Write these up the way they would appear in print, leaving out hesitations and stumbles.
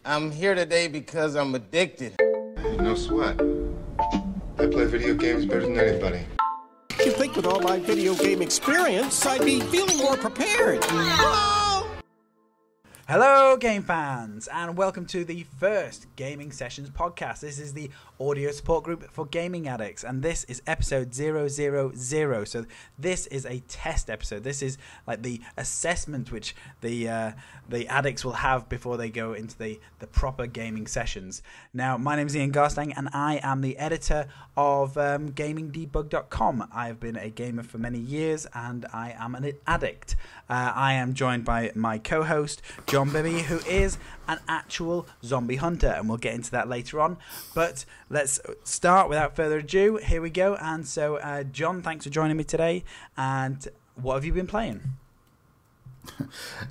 I'm here today because I'm addicted. Hey, no sweat. I play video games better than anybody. You'd think with all my video game experience, I'd be feeling more prepared. Hello, game fans, and welcome to the first Gaming Sessions podcast. This is the audio support group for gaming addicts, and this is episode 000. So this is a test episode. This is like the assessment which the addicts will have before they go into the proper gaming sessions. Now, my name is Ian Garstang, and I am the editor of GamingDebug.com. I have been a gamer for many years, and I am an addict. I am joined by my co-host, John Bibby, who is an actual zombie hunter, and we'll get into that later on. But let's start without further ado. Here we go. And so, John, thanks for joining me today. And what have you been playing?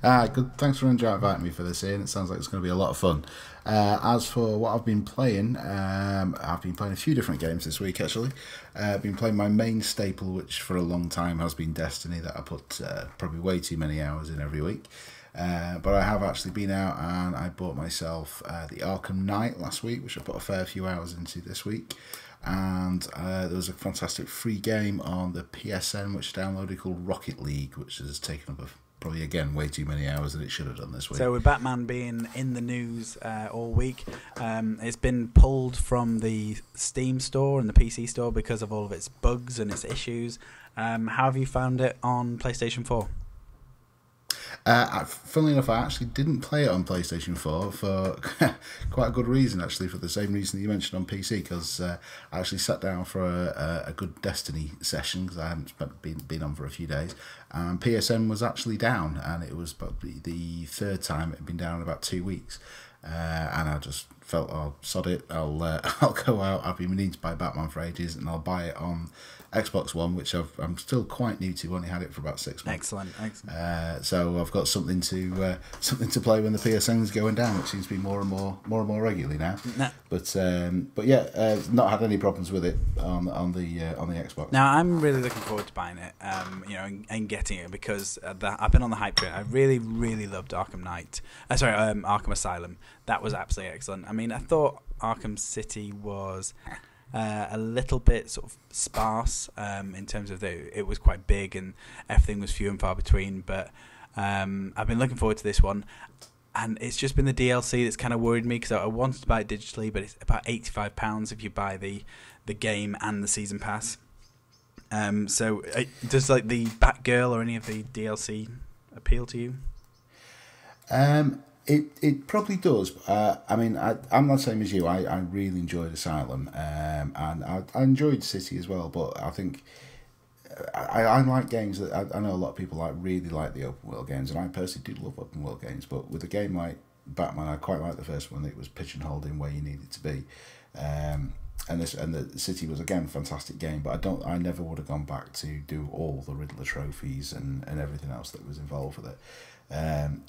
Good. Thanks for inviting me for this, Ian. It sounds like it's going to be a lot of fun. As for what I've been playing, I've been playing a few different games this week, actually. I've been playing my main staple, which for a long time has been Destiny, that I put probably way too many hours in every week. But I have actually been out and I bought myself the Arkham Knight last week, which I put a fair few hours into this week. And there was a fantastic free game on the PSN which I downloaded called Rocket League, which has taken up probably again way too many hours than it should have done this week. So with Batman being in the news all week, it's been pulled from the Steam store and the PC store because of all of its bugs and its issues. How have you found it on PlayStation 4? Funnily enough, I actually didn't play it on PlayStation 4 for quite a good reason, actually, for the same reason that you mentioned on PC, because I actually sat down for a good Destiny session, because I haven't been on for a few days, and PSN was actually down, and it was probably the third time it had been down in about 2 weeks. And I just felt, oh, sod it, I'll go out. I've been meaning to buy Batman for ages, and I'll buy it on Xbox One, which I'm still quite new to. Only had it for about 6 months. Excellent. So I've got something to play when the PSN's going down, which seems to be more and more regularly now. No. But yeah, not had any problems with it on the Xbox. Now I'm really looking forward to buying it, and getting it, because I've been on the hype train. I really loved Arkham Knight. Arkham Asylum. That was absolutely excellent. I mean, I thought Arkham City was a little bit sort of sparse in terms of it was quite big and everything was few and far between. But I've been looking forward to this one, and it's just been the DLC that's kind of worried me, because I wanted to buy it digitally, but it's about £85 if you buy the game and the season pass. So does like the Batgirl or any of the DLC appeal to you? It probably does. I mean, I'm not the same as you. I really enjoyed Asylum, and I enjoyed City as well. But I think I like games that I know a lot of people really like the open world games, and I personally do love open world games. But with a game like Batman, I quite like the first one. It was pigeonholed in where you needed to be, and the City was again a fantastic game. But I never would have gone back to do all the Riddler trophies and everything else that was involved with it.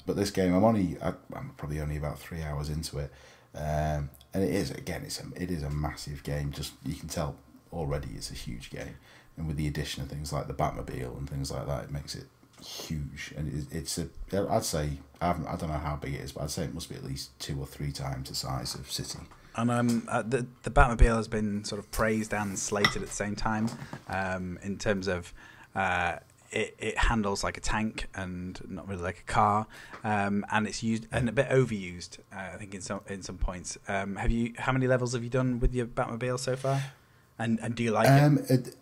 But this game, I'm probably only about 3 hours into it, and it is a massive game. Just you can tell already it's a huge game, and with the addition of things like the Batmobile and things like that, it makes it huge. And I'd say I don't know how big it is, but I'd say it must be at least 2 or 3 times the size of City. And the Batmobile has been sort of praised and slated at the same time, in terms of it handles like a tank and not really like a car, and it's used and a bit overused, I think in some points. How many levels have you done with your Batmobile so far? And do you like it?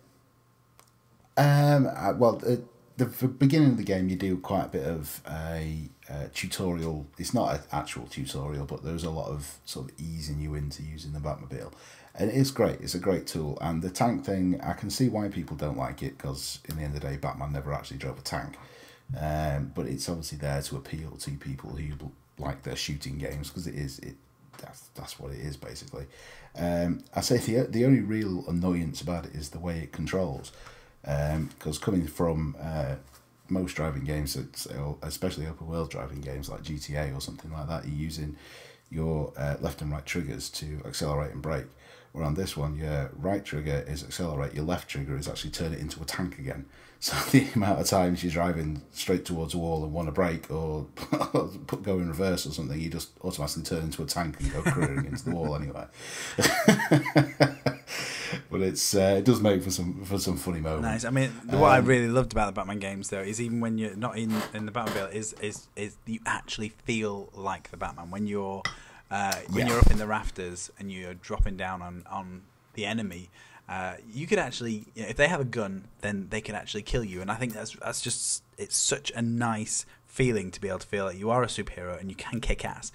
The beginning of the game, you do quite a bit of a tutorial. It's not an actual tutorial, but there's a lot of sort of easing you into using the Batmobile. And it is great. It's a great tool. And the tank thing, I can see why people don't like it, because in the end of the day, Batman never actually drove a tank. But it's obviously there to appeal to people who like their shooting games, because that's what it is, basically. I say the only real annoyance about it is the way it controls. Because coming from most driving games, especially open world driving games like GTA or something like that, you're using your left and right triggers to accelerate and brake. Where on this one, your right trigger is accelerate, your left trigger is actually turn it into a tank again. So the amount of times you're driving straight towards a wall and want to brake or go in reverse or something, you just automatically turn into a tank and go careering into the wall anyway. But it does make for some funny moments. Nice. I mean, what I really loved about the Batman games, though, is even when you're not in the Batmobile, is you actually feel like the Batman when you're up in the rafters and you're dropping down on the enemy. You could actually, if they have a gun, then they can actually kill you, and I think that's just, it's such a nice feeling to be able to feel like you are a superhero and you can kick ass,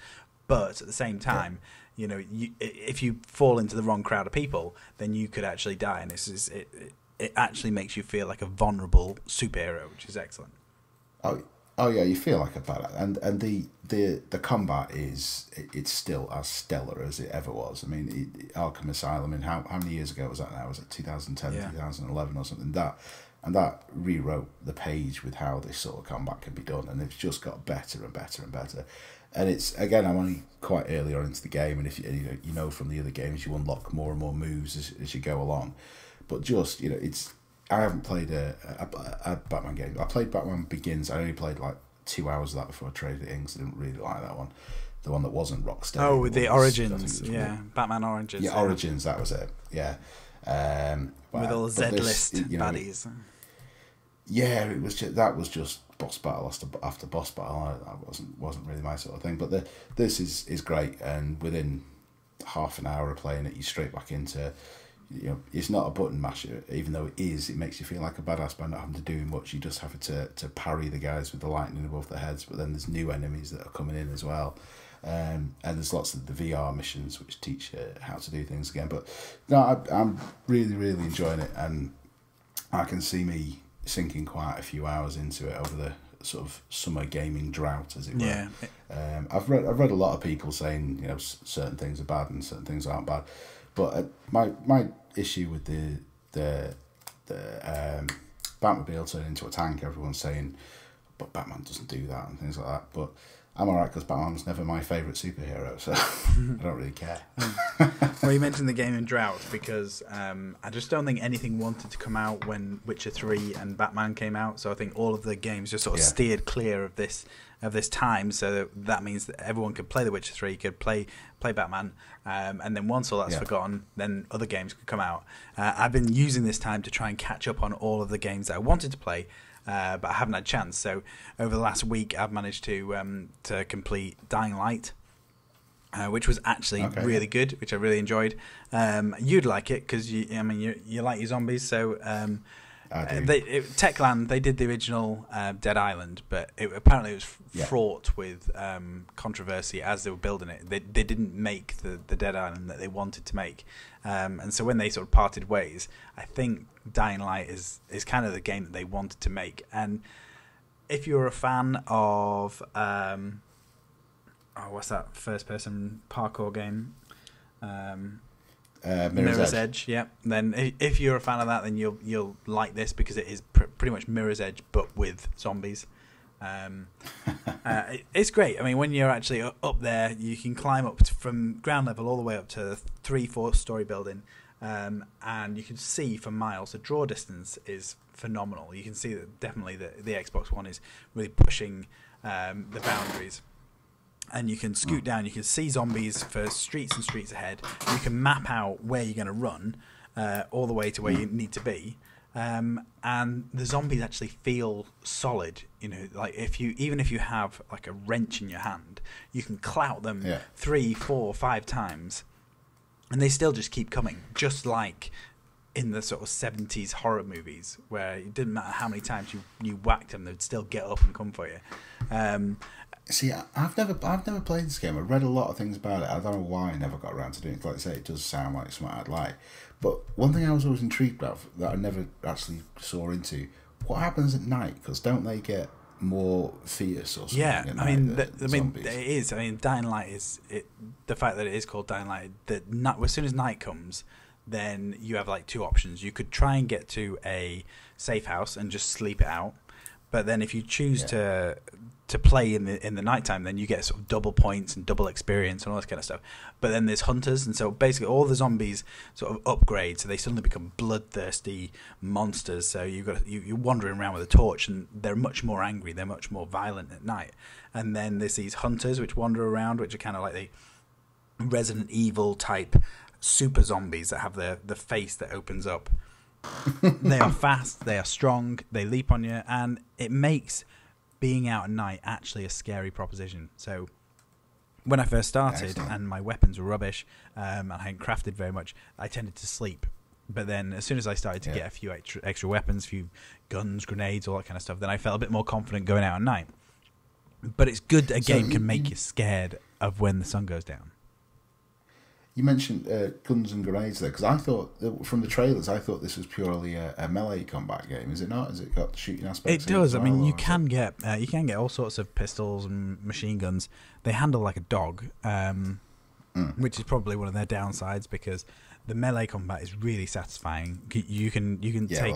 but at the same time. Yeah. You know, if you fall into the wrong crowd of people, then you could actually die, and it actually makes you feel like a vulnerable superhero, which is excellent. Oh yeah, you feel like a badass, and the combat it's still as stellar as it ever was. I mean, Arkham Asylum, and how many years ago was that now? Was it 2010, 2011 or something? That rewrote the page with how this sort of combat can be done, and it's just got better and better and better. And it's, again, I'm only quite early on into the game, and if you know from the other games, you unlock more and more moves as you go along. But just, I haven't played a Batman game. I played Batman Begins. I only played like 2 hours of that before I traded it in because I didn't really like that one. The one that wasn't Rocksteady. Oh, with the Origins, Batman Origins. Yeah, Origins, that was it. Yeah. With all the Z-list baddies. Yeah, that was just boss battle after boss battle. That wasn't really my sort of thing. But this is great, and within half an hour of playing it, you're straight back into. It's not a button masher, even though it is. It makes you feel like a badass by not having to do much. You just have to parry the guys with the lightning above their heads. But then there's new enemies that are coming in as well, and there's lots of the VR missions which teach you how to do things again. But no, I'm really enjoying it, and I can see me sinking quite a few hours into it over the sort of summer gaming drought, as it were. Yeah. I've read a lot of people saying certain things are bad and certain things aren't bad, but my issue with the Batmobile turning into a tank, everyone's saying, but Batman doesn't do that and things like that. But I'm alright because Batman's never my favourite superhero, so I don't really care. Well, you mentioned the game in drought because I just don't think anything wanted to come out when Witcher 3 and Batman came out. So I think all of the games just sort of steered clear of this time. So that means that everyone could play The Witcher 3, could play Batman, and then once all that's forgotten, then other games could come out. I've been using this time to try and catch up on all of the games that I wanted to play. But I haven't had a chance. So over the last week, I've managed to complete Dying Light, which was actually really good, which I really enjoyed. You'd like it because you like your zombies. So Techland, they did the original Dead Island, but apparently it was fraught with controversy as they were building it. They didn't make the Dead Island that they wanted to make, and so when they sort of parted ways, I think Dying Light is kind of the game that they wanted to make. And if you're a fan of what's that first-person parkour game? Mirror's Edge. Yeah. Then if you're a fan of that, then you'll like this because it is pretty much Mirror's Edge but with zombies. It's great. I mean, when you're actually up there, you can climb up from ground level all the way up to 3-4 story building, and you can see for miles. The draw distance is phenomenal. You can see that definitely the Xbox One is really pushing the boundaries. And you can scoot down. You can see zombies for streets and streets ahead. You can map out where you're going to run all the way to where you need to be. And the zombies actually feel solid. Like even if you have like a wrench in your hand, you can clout them 3, 4, 5 times, and they still just keep coming. Just like in the sort of 70s horror movies, where it didn't matter how many times you whacked them, they'd still get up and come for you. See, I've never played this game. I've read a lot of things about it. I don't know why I never got around to doing it. Like I say, it does sound like something I'd like. But one thing I was always intrigued about that I never actually saw into, what happens at night? Because don't they get more fierce or something? Yeah, I mean, it is. I mean, Dying Light is the fact that it is called Dying Light. That as soon as night comes, then you have like 2 options. You could try and get to a safe house and just sleep it out. But then if you choose to to play in the nighttime, then you get sort of double points and double experience and all this kind of stuff. But then there's hunters, and so basically all the zombies sort of upgrade, so they suddenly become bloodthirsty monsters. So you're wandering around with a torch, and they're much more angry, they're much more violent at night. And then there's these hunters which wander around, which are kind of like the Resident Evil type super zombies that have the face that opens up. They are fast, they are strong, they leap on you, and it makes being out at night actually a scary proposition. So when I first started and my weapons were rubbish, and I hadn't crafted very much, I tended to sleep. But then as soon as I started to get a few extra weapons, a few guns, grenades, all that kind of stuff, then I felt a bit more confident going out at night. But it's good that a game can make you scared of when the sun goes down. You mentioned guns and grenades there, because I thought, from the trailers, I thought this was purely a melee combat game. Is it not? Has it got shooting aspects? It does. I mean, you can get all sorts of pistols and machine guns. They handle like a dog, which is probably one of their downsides, because the melee combat is really satisfying. You can take. Well,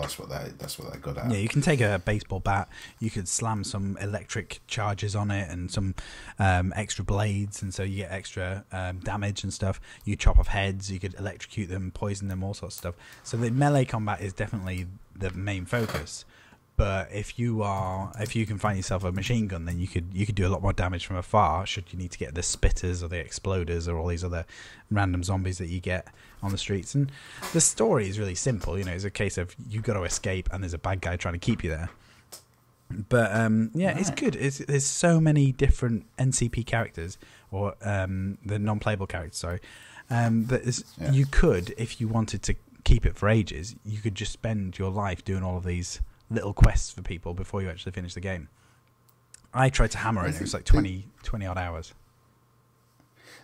that's what they're good at. Yeah, you can take a baseball bat. You could slam some electric charges on it and some extra blades, and so you get extra damage and stuff. You chop off heads. You could electrocute them, poison them, all sorts of stuff. So the melee combat is definitely the main focus. But if you can find yourself a machine gun, then you could do a lot more damage from afar. Should you need to get the spitters or the exploders or all these other random zombies that you get on the streets. And the story is really simple. You know, it's a case of you've got to escape, and there's a bad guy trying to keep you there. But it's good. There's so many different NCP characters, or the non-playable characters. Sorry, you could, if you wanted to keep it for ages, you could just spend your life doing all of these little quests for people before you actually finish the game. I tried to hammer it. It was like 20 odd hours.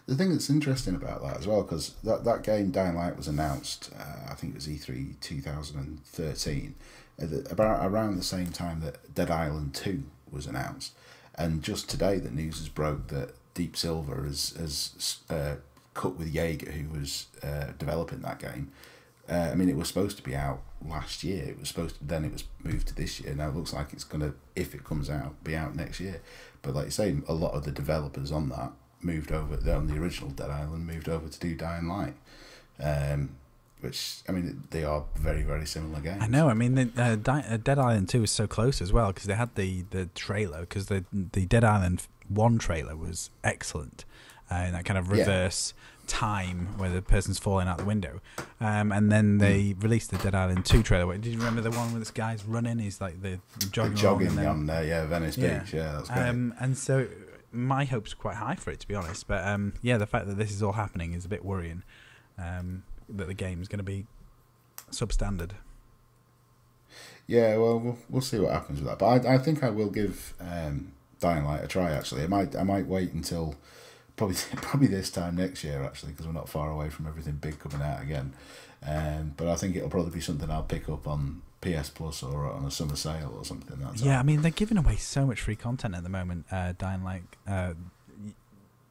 The thing that's interesting about that as well, because that game Dying Light was announced, I think it was E3 2013, about around the same time that Dead Island 2 was announced. And just today the news has broke that Deep Silver has cut with Jaeger, who was developing that game. I mean, it was supposed to be out last year. It was then it was moved to this year. Now it looks like it's going to, if it comes out, be out next year. But like you say, a lot of the developers on that moved over, on the original Dead Island, moved over to do Dying Light. Which, I mean, they are very, very similar games. I know. I mean, Dead Island 2 was so close as well, because they had the trailer, because the Dead Island 1 trailer was excellent. In that kind of reverse time where the person's falling out the window. And then they released the Dead Island 2 trailer. Did you remember the one where this guy's running? He's like the jogging on Venice Beach. Yeah, that's great. And so my hopes are quite high for it, to be honest. But the fact that this is all happening is a bit worrying. That the game is going to be substandard. Yeah, well, we'll see what happens with that. But I think I will give Dying Light a try. Actually, I might wait until probably this time next year, actually, because we're not far away from everything big coming out again. But I think it'll probably be something I'll pick up on PS Plus or on a summer sale or something. I mean, they're giving away so much free content at the moment. Dying Light.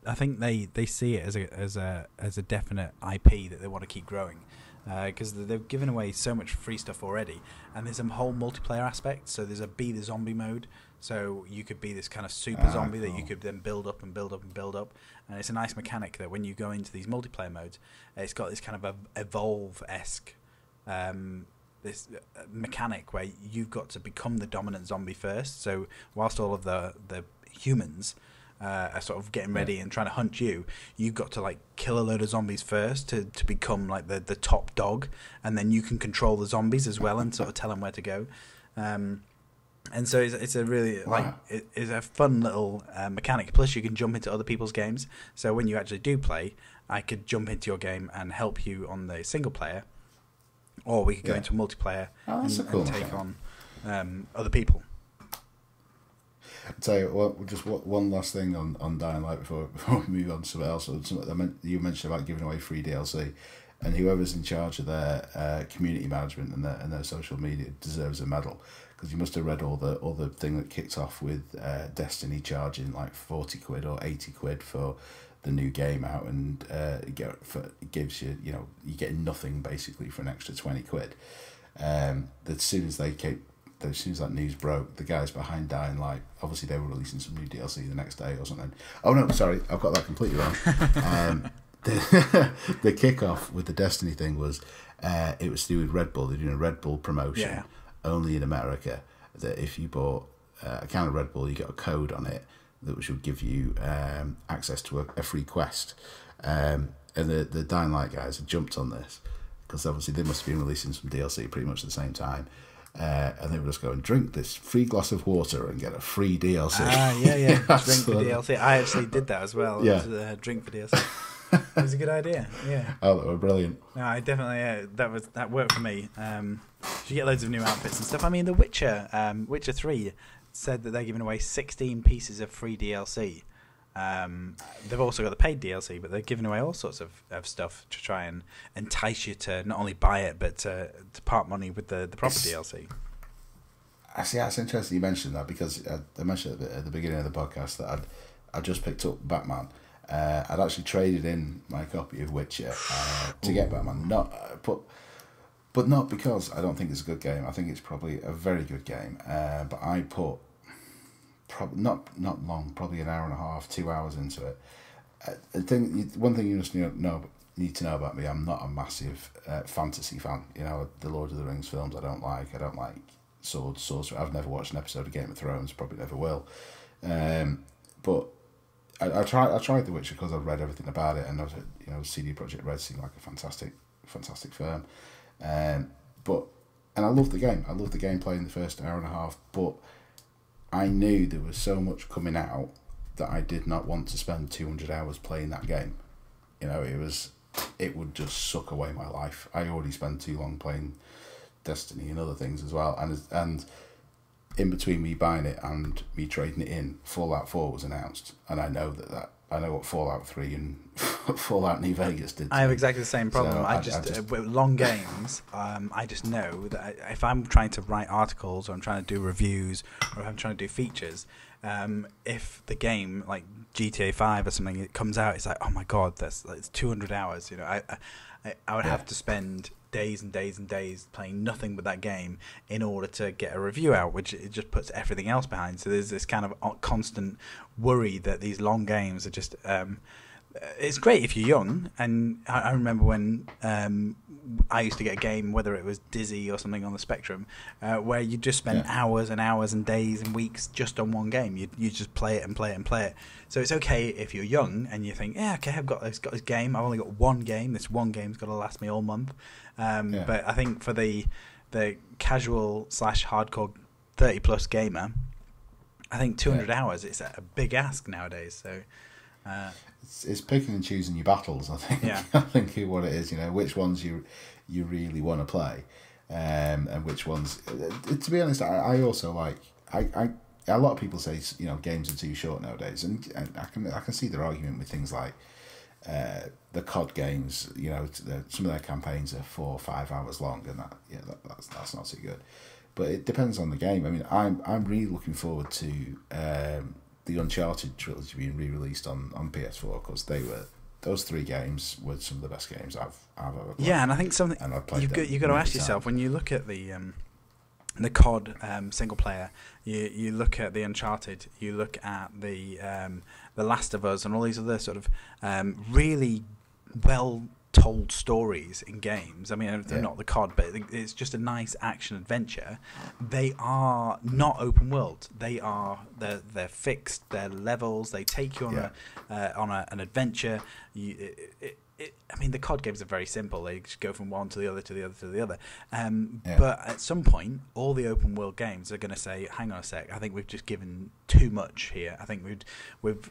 I think they see it as a definite IP that they want to keep growing, because they've given away so much free stuff already, and there's a whole multiplayer aspect. So there's a Be the Zombie mode, so you could be this kind of super zombie that you could then build up and build up and build up, and it's a nice mechanic that when you go into these multiplayer modes, it's got this kind of Evolve-esque this mechanic where you've got to become the dominant zombie first. So whilst all of the humans are sort of getting ready and trying to hunt you, you've got to like kill a load of zombies first to become like the top dog, and then you can control the zombies as well and sort of tell them where to go. And so it's a really it's a fun little mechanic. Plus you can jump into other people's games, so when you actually do play, I could jump into your game and help you on the single player, or we could go into multiplayer and take on other people. I'll tell you what, just one last thing on Dying Light before we move on to something else. You mentioned about giving away free DLC, and whoever's in charge of their community management and their social media deserves a medal, because you must have read all the thing that kicked off with Destiny charging like 40 quid or 80 quid for the new game out, and it gives you, you're getting nothing basically for an extra 20 quid. As soon as they as soon as that news broke, the guys behind Dying Light, obviously they were releasing some new DLC the next day or something. Oh no, sorry, I've got that completely wrong. The kickoff with the Destiny thing was it was to do with Red Bull. They're doing a Red Bull promotion only in America. That if you bought a can of Red Bull, you got a code on it that should give you access to a free quest. And the Dying Light guys had jumped on this because obviously they must have been releasing some DLC pretty much at the same time. And they were just going, drink this free glass of water and get a free DLC. Drink for DLC. I actually did that as well. Yeah. It was, drink for DLC. It was a good idea. Yeah. Oh, they were brilliant. No, I definitely that worked for me. You get loads of new outfits and stuff. I mean, The Witcher, Witcher 3 said that they're giving away 16 pieces of free DLC. They've also got the paid DLC, but they're giving away all sorts of stuff to try and entice you to not only buy it, but to part money with the proper DLC. I see. That's interesting you mentioned that because I mentioned at the beginning of the podcast that I'd just picked up Batman. I'd actually traded in my copy of Witcher to get Batman. But not because I don't think it's a good game. I think it's probably a very good game. But I put not long, probably an hour and a half, 2 hours into it. One thing you just need to know about me, I'm not a massive fantasy fan. You know, the Lord of the Rings films I don't like swords, sorcery. I've never watched an episode of Game of Thrones, probably never will. But I tried The Witcher because I've read everything about it, and CD Projekt Red seemed like a fantastic firm. And I loved the game. I loved the gameplay in the first hour and a half, but I knew there was so much coming out that I did not want to spend 200 hours playing that game. You know, it would just suck away my life. I already spent too long playing Destiny and other things as well, and in between me buying it and me trading it in, Fallout 4 was announced, and I know I know what Fallout 3 and Fallout New Vegas did. I have exactly the same problem. So with long games, I just know that if I'm trying to write articles or I'm trying to do reviews or if I'm trying to do features, if the game like GTA 5 or something it comes out, it's like, oh my god, it's 200 hours. You know, I would have to spend days and days and days playing nothing but that game in order to get a review out, which it just puts everything else behind. So there's this kind of constant worry that these long games are just it's great if you're young, and I remember when I used to get a game, whether it was Dizzy or something on the Spectrum, where you just spend hours and hours and days and weeks just on one game. You just play it and play it and play it. So it's okay if you're young and you think, yeah, okay, I've got this game. I've only got one game. This one game's got to last me all month. But I think for the casual / hardcore 30-plus gamer, I think 200 hours is a big ask nowadays. So. It's picking and choosing your battles, I think. Yeah. I think what it is, which ones you really want to play, and which ones. To be honest, I also like. A lot of people say games are too short nowadays, and I can see their argument with things like the COD games. Some of their campaigns are 4 or 5 hours long, and that's not too good. But it depends on the game. I mean, I'm really looking forward to. The Uncharted trilogy being re-released on PS4 because those 3 games were some of the best games I've ever played. Yeah, and I think something you've got to ask yourself when you look at the COD single player, you look at the Uncharted, you look at the Last of Us, and all these other sort of really well told stories in games. I mean, they're not the COD, but it's just a nice action adventure. They are not open world. They're fixed. They're levels. They take you on an adventure. I mean, the COD games are very simple. They just go from one to the other to the other to the other. But at some point, all the open world games are going to say, "Hang on a sec. I think we've just given too much here. I think we've.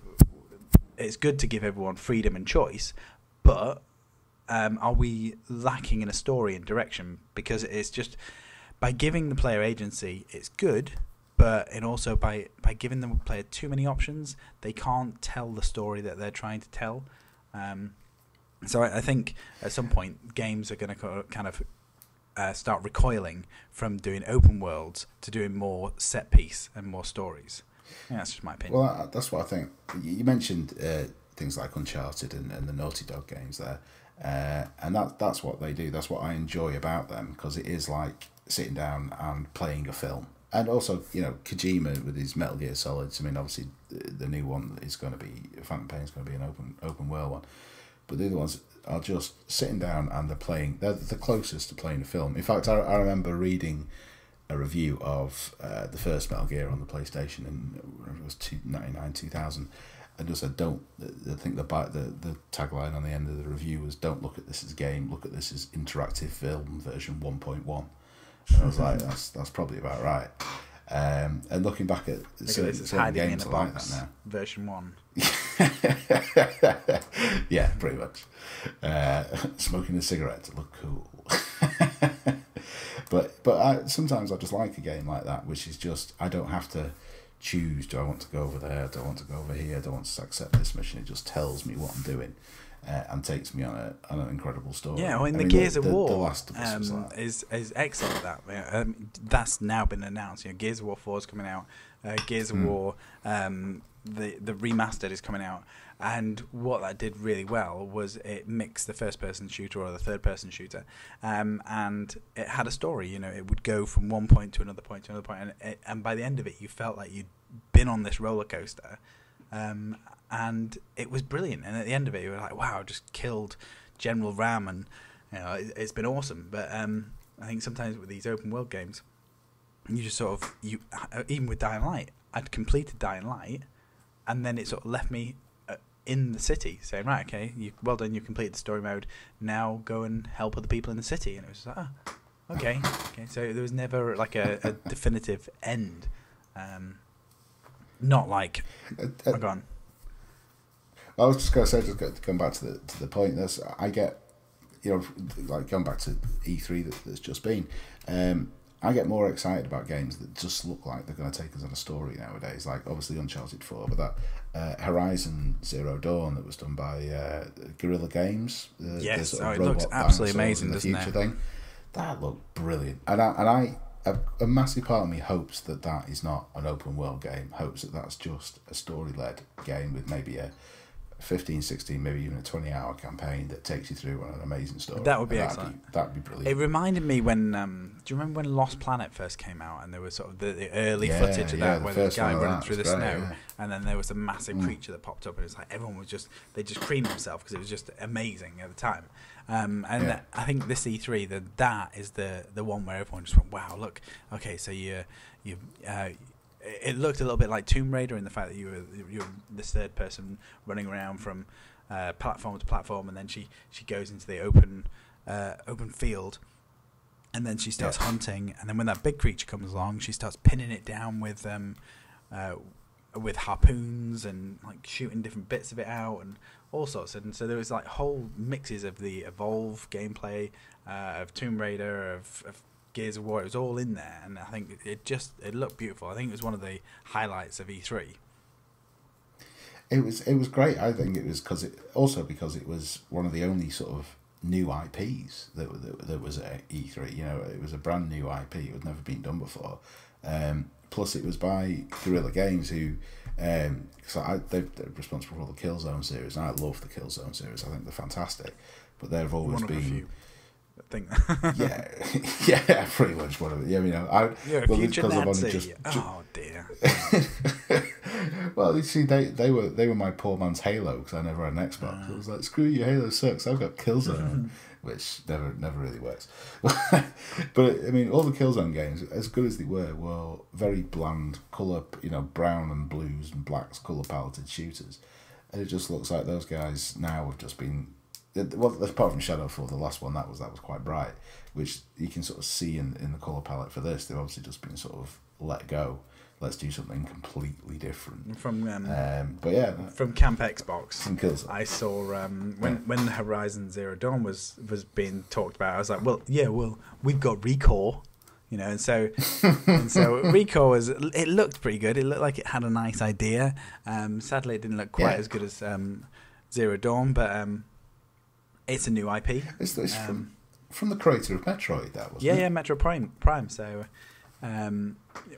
It's good to give everyone freedom and choice, but." Are we lacking in a story and direction? Because it's just by giving the player agency, it's good, but also by giving the player too many options, they can't tell the story that they're trying to tell. So I think at some point games are going to kind of start recoiling from doing open worlds to doing more set piece and more stories. Yeah, that's just my opinion. Well, that's what I think. You mentioned things like Uncharted and the Naughty Dog games there. And that's what they do. That's what I enjoy about them, because it is like sitting down and playing a film. And also, Kojima with his Metal Gear Solids. I mean, obviously, the new one is going to be Phantom Pain is going to be an open world one, but the other ones are just sitting down and they're playing. They're the closest to playing a film. In fact, I remember reading a review of the first Metal Gear on the PlayStation in it was 1999, 2000, and just said, I think the tagline on the end of the review was, "Don't look at this as a game. Look at this as interactive film version 1.1." And I was like, that's probably about right. And looking back at certain games like that now, version 1. Yeah, pretty much. Smoking a cigarette to look cool. But sometimes I just like a game like that, which is just, I don't have to choose, do I want to go over there, do I want to go over here, do I want to accept this mission? It just tells me what I'm doing. And takes me on an incredible story. Yeah, the Gears of War the Last of Us was is excellent at that. That's now been announced. Gears of War 4 is coming out. Gears of War, the remastered is coming out. And what that did really well was it mixed the first-person shooter or the third-person shooter, and it had a story. It would go from one point to another point to another point, and by the end of it, you felt like you'd been on this roller coaster. And it was brilliant. And at the end of it, you were like, "Wow, I just killed General Ram," and it's been awesome. But I think sometimes with these open world games, you just sort of even with Dying Light, I'd completed Dying Light, and then it sort of left me in the city, saying, "Right, okay, well done, you completed the story mode. Now go and help other people in the city." And it was like, okay. So there was never like a definitive end. Not like go on. I was just going to say, just going back to the point. I get, like going back to E3 that's just been. I get more excited about games that just look like they're going to take us on a story nowadays. Like obviously Uncharted 4, but that Horizon Zero Dawn that was done by Guerrilla Games. Yes, it looks absolutely amazing, doesn't it? Thing. That looked brilliant, and a massive part of me hopes that is not an open world game. Hopes that that's just a story led game with maybe a 15, 16, maybe even a 20-hour campaign that takes you through on an amazing story. That would be excellent. That'd be brilliant. It reminded me when, do you remember when Lost Planet first came out, and there was sort of the early footage of that, where the guy running through the snow, and then there was a massive creature that popped up, and it was like everyone was they just creamed themselves because it was just amazing at the time. I think this E3, that is the one where everyone just went, wow, look, okay, so it looked a little bit like Tomb Raider in the fact that you're this third person running around from platform to platform, and then she goes into the open field, and then she starts hunting, and then when that big creature comes along, she starts pinning it down with harpoons and like shooting different bits of it out and all sorts. And so there was like whole mixes of the Evolve gameplay, of Tomb Raider, of Gears of War. It was all in there, and I think it looked beautiful. I think it was one of the highlights of E3. It was great. I think it was because it was one of the only sort of new IPs that was at E3. It was a brand new IP. It had never been done before. Plus, it was by Guerrilla Games, who they're responsible for all the Killzone series, and I love the Killzone series. I think they're fantastic, but they've always been. Yeah, pretty much one of it. Yeah, you're a future Nazi. Oh dear. Well, you see, they were my poor man's Halo because I never had an Xbox. It was like, screw you, Halo sucks. I've got Killzone, which never really works. But I mean, all the Killzone games, as good as they were very bland color, brown and blues and blacks color paleted shooters, and it just looks like those guys now have just been. Well, apart from Shadowfall, the last one that was quite bright, which you can sort of see in the colour palette for this. They've obviously just been sort of let go. Let's do something completely different. From from Camp Xbox, from Killzone. I saw when Horizon Zero Dawn was being talked about. I was like, we've got Recore, and so Recore it looked pretty good. It looked like it had a nice idea. Sadly, it didn't look quite as good as Zero Dawn, but. It's a new IP. It's from the creator of Metroid, that wasn't it? Yeah, Metroid Prime. So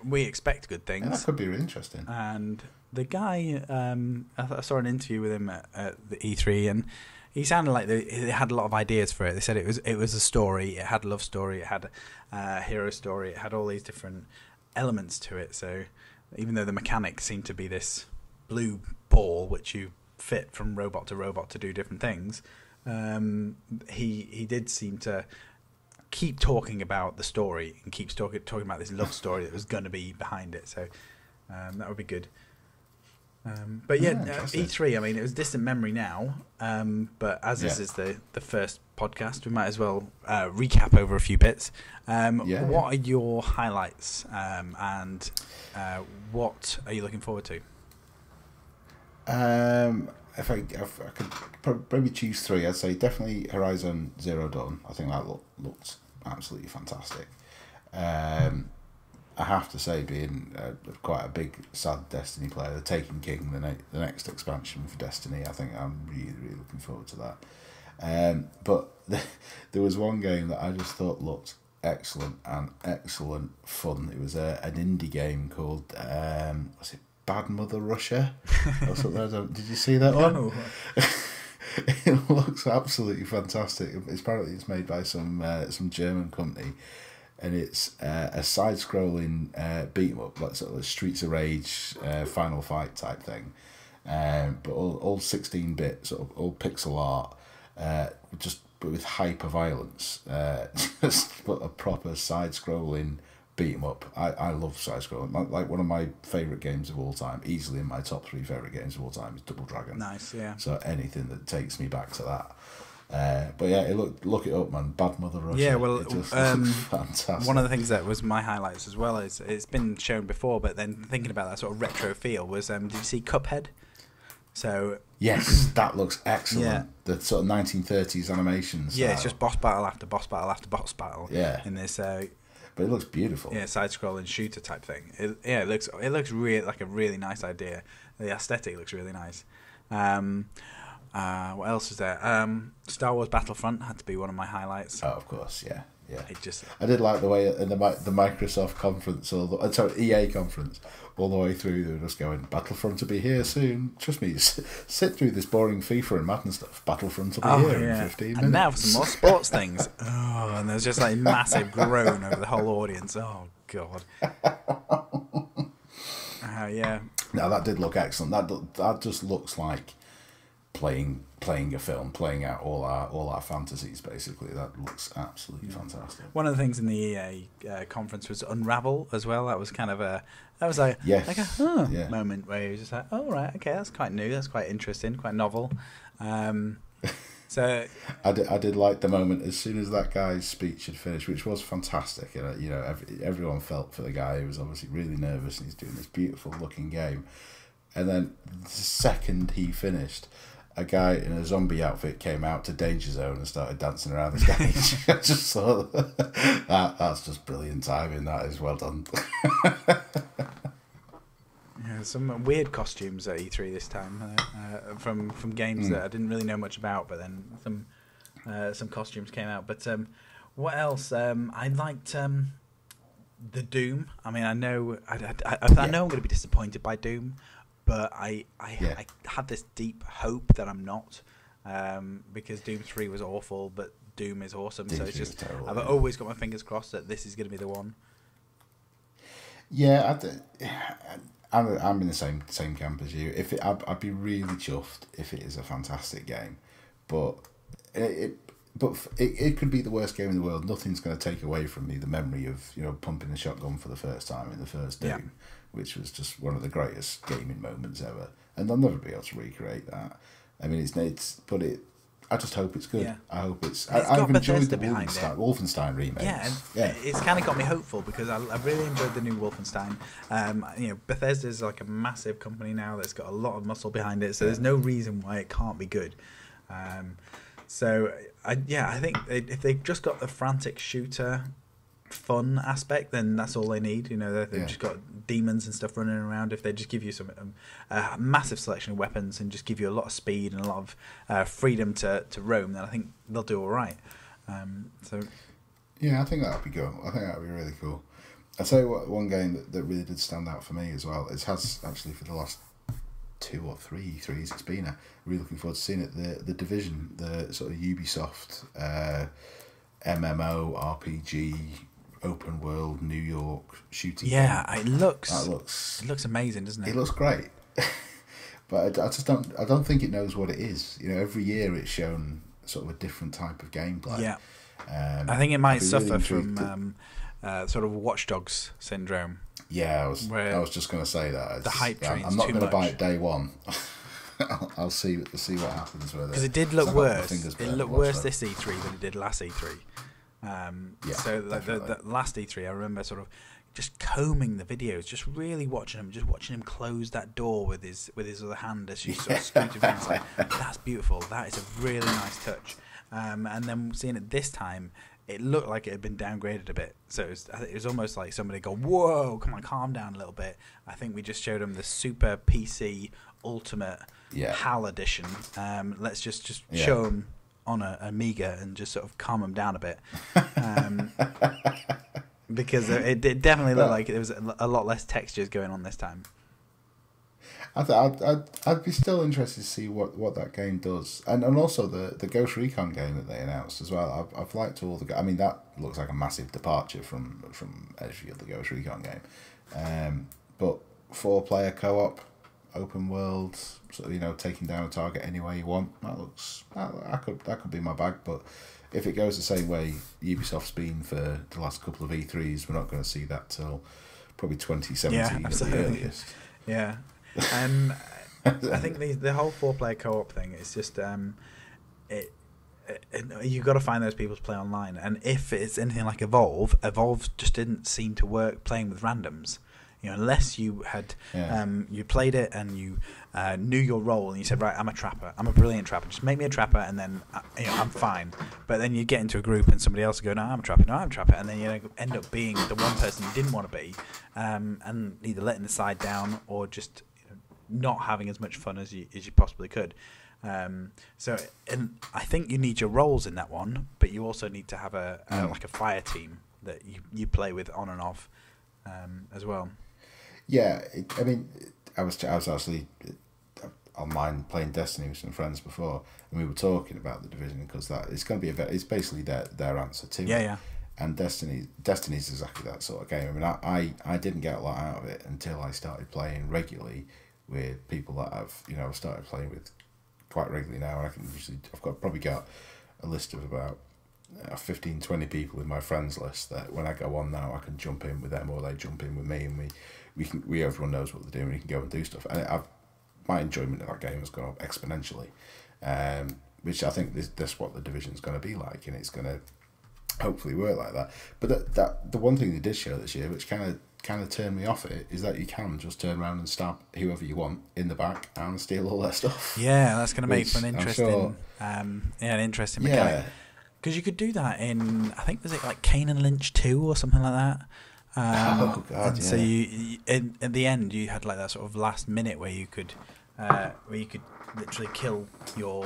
we expect good things. Yeah, that could be really interesting. And the guy, I saw an interview with him at the E3, and he sounded like they had a lot of ideas for it. They said it was a story. It had a love story. It had a hero story. It had all these different elements to it. So even though the mechanics seem to be this blue ball which you fit from robot to robot to do different things, he did seem to keep talking about the story and keeps talking about this love story that was going to be behind it. So that would be good. But yeah, E3, I mean, it was distant memory now, but as this is the first podcast, we might as well recap over a few bits. What are your highlights, and what are you looking forward to? If I could probably choose three, I'd say definitely Horizon Zero Dawn. I think that looked absolutely fantastic. I have to say, being quite a big sad Destiny player, the Taken King, the next expansion for Destiny, I think I'm really, really looking forward to that. But there was one game that I just thought looked excellent and excellent fun. It was an indie game called, was it Bad Mother Russia? Or something. Did you see that one? It looks absolutely fantastic. Apparently it's made by some German company. And it's a side-scrolling beat-em-up, like sort of Streets of Rage, Final Fight type thing, but all 16-bit, sort of all pixel art, but with hyper-violence, but a proper side-scrolling beat-em-up. I love side-scrolling. Like one of my favourite games of all time, easily in my top 3 favourite games of all time, is Double Dragon. Nice, yeah. So anything that takes me back to that. But yeah, look it up, man. Bad Mother Russia. Yeah, well, it just looks fantastic. One of the things that was my highlights as well is it's been shown before, but then thinking about that sort of retro feel was, did you see Cuphead? So yes, that looks excellent. Yeah. The sort of 1930s animation style. Yeah, it's just boss battle after boss battle after boss battle. Yeah. In this. But it looks beautiful. Yeah, side-scrolling shooter type thing. It looks really like a really nice idea. The aesthetic looks really nice. What else is there? Star Wars Battlefront had to be one of my highlights. Oh, of course, yeah. I did like the way in the Microsoft conference, EA conference, all the way through they were just going, Battlefront will be here soon. Trust me, sit through this boring FIFA and Madden stuff. Battlefront will be here in 15 minutes. And now for some more sports things. Oh, and there's just like massive groan over the whole audience. Oh God. Yeah. No, that did look excellent. That just looks like playing a film, playing out all our fantasies. Basically, that looks absolutely fantastic. One of the things in the EA conference was Unravel as well. That was kind of a moment where you was just like, oh right, okay, that's quite new, that's quite interesting, quite novel. So I did like the moment as soon as that guy's speech had finished, which was fantastic. And everyone felt for the guy who was obviously really nervous, and he's doing this beautiful looking game. And then the second he finished, a guy in a zombie outfit came out to Danger Zone and started dancing around the stage. I just saw that's just brilliant timing. That is well done. Yeah, some weird costumes at E3 this time from games that I didn't really know much about, but then some costumes came out. But what else? I liked the Doom. I mean, I know I'm going to be disappointed by Doom. But I had this deep hope that I'm not, because Doom 3 was awful, but Doom is awesome. So it's just terrible, I've always got my fingers crossed that this is going to be the one. Yeah, I'm in the same camp as you. I'd be really chuffed if it is a fantastic game, but it could be the worst game in the world. Nothing's going to take away from me the memory of pumping the shotgun for the first time in the first Doom, which was just one of the greatest gaming moments ever, and I'll never be able to recreate that. I mean, I just hope it's good. Yeah. I hope it's. I've enjoyed the Wolfenstein remake. Yeah, it's kind of got me hopeful because I really enjoyed the new Wolfenstein. Bethesda's like a massive company now that's got a lot of muscle behind it, so there's no reason why it can't be good. So I think if they've just got the frantic shooter fun aspect, then that's all they need. They've just got demons and stuff running around. If they just give you some a massive selection of weapons and just give you a lot of speed and a lot of freedom to roam, then I think they'll do all right. Yeah, I think that'd be good. I think that'd be really cool. I'll tell you what, one game that really did stand out for me as well. It has actually for the last 2 or 3 E3s it's been. I'm really looking forward to seeing it. The Division, the sort of Ubisoft MMO RPG open world New York shooting. Yeah, game. it looks amazing, doesn't it? It looks great, but I just don't think it knows what it is. You know, every year it's shown sort of a different type of gameplay. Yeah, I think it might suffer really from sort of Watch Dogs syndrome. Yeah, I was just going to say that. The hype train's I'm not too going to much. buy it day one. I'll see what happens with it. Because it did look worse. It looked worse this E3 than it did last E3. So the last E3, I remember sort of just combing the videos, just really watching him close that door with his other hand as you sort of scooted around. It's like, that's beautiful. That is a really nice touch. And then seeing it this time, it looked like it had been downgraded a bit. So it was almost like somebody go, "Whoa, come on, calm down a little bit." I think we just showed him the Super PC Ultimate HAL edition. Let's just show him on a Amiga and just sort of calm him down a bit. Because it definitely looked like there was a lot less textures going on this time. I'd be still interested to see what that game does, and also the Ghost Recon game that they announced as well. I've liked all the. I mean, that looks like a massive departure from every other Ghost Recon game, but 4-player co-op, open world, so, you know, taking down a target any way you want. That could be my bag, but if it goes the same way Ubisoft's been for the last couple of E3s, we're not going to see that till probably 2017 at the earliest. Yeah. I think the whole 4-player co-op thing is just you've got to find those people to play online, and if it's anything like Evolve just didn't seem to work playing with randoms. You know, unless you had you played it and you knew your role and you said, right, I'm a trapper, I'm a brilliant trapper, just make me a trapper and then I'm fine. But then you get into a group and somebody else will go, no, I'm a trapper, and then you end up being the one person you didn't want to be, and either letting the side down or just not having as much fun as you possibly could. So I think you need your roles in that one, but you also need to have like a fire team that you play with on and off as well. Yeah, I was actually online playing Destiny with some friends before, and we were talking about the Division because that it's going to be it's basically their answer to it. Yeah. And Destiny's exactly that sort of game. I mean, I didn't get a lot out of it until I started playing regularly with people that I've started playing with quite regularly now. And I've probably got a list of about 15, 20 people in my friends list that when I go on now, I can jump in with them or they jump in with me, and everyone knows what they're doing. We can go and do stuff, and my enjoyment of that game has gone up exponentially, which I think that's what the Division's going to be like, and it's going to hopefully work like that. But the one thing they did show this year, which kind of turned me off it, is that you can just turn around and stab whoever you want in the back and steal all their stuff. Yeah, that's going to make for an interesting, an interesting mechanic. Because you could do that in, I think, was it like Kane and Lynch 2 or something like that? Oh God! And so you at the end you had like that sort of last minute where you could literally kill your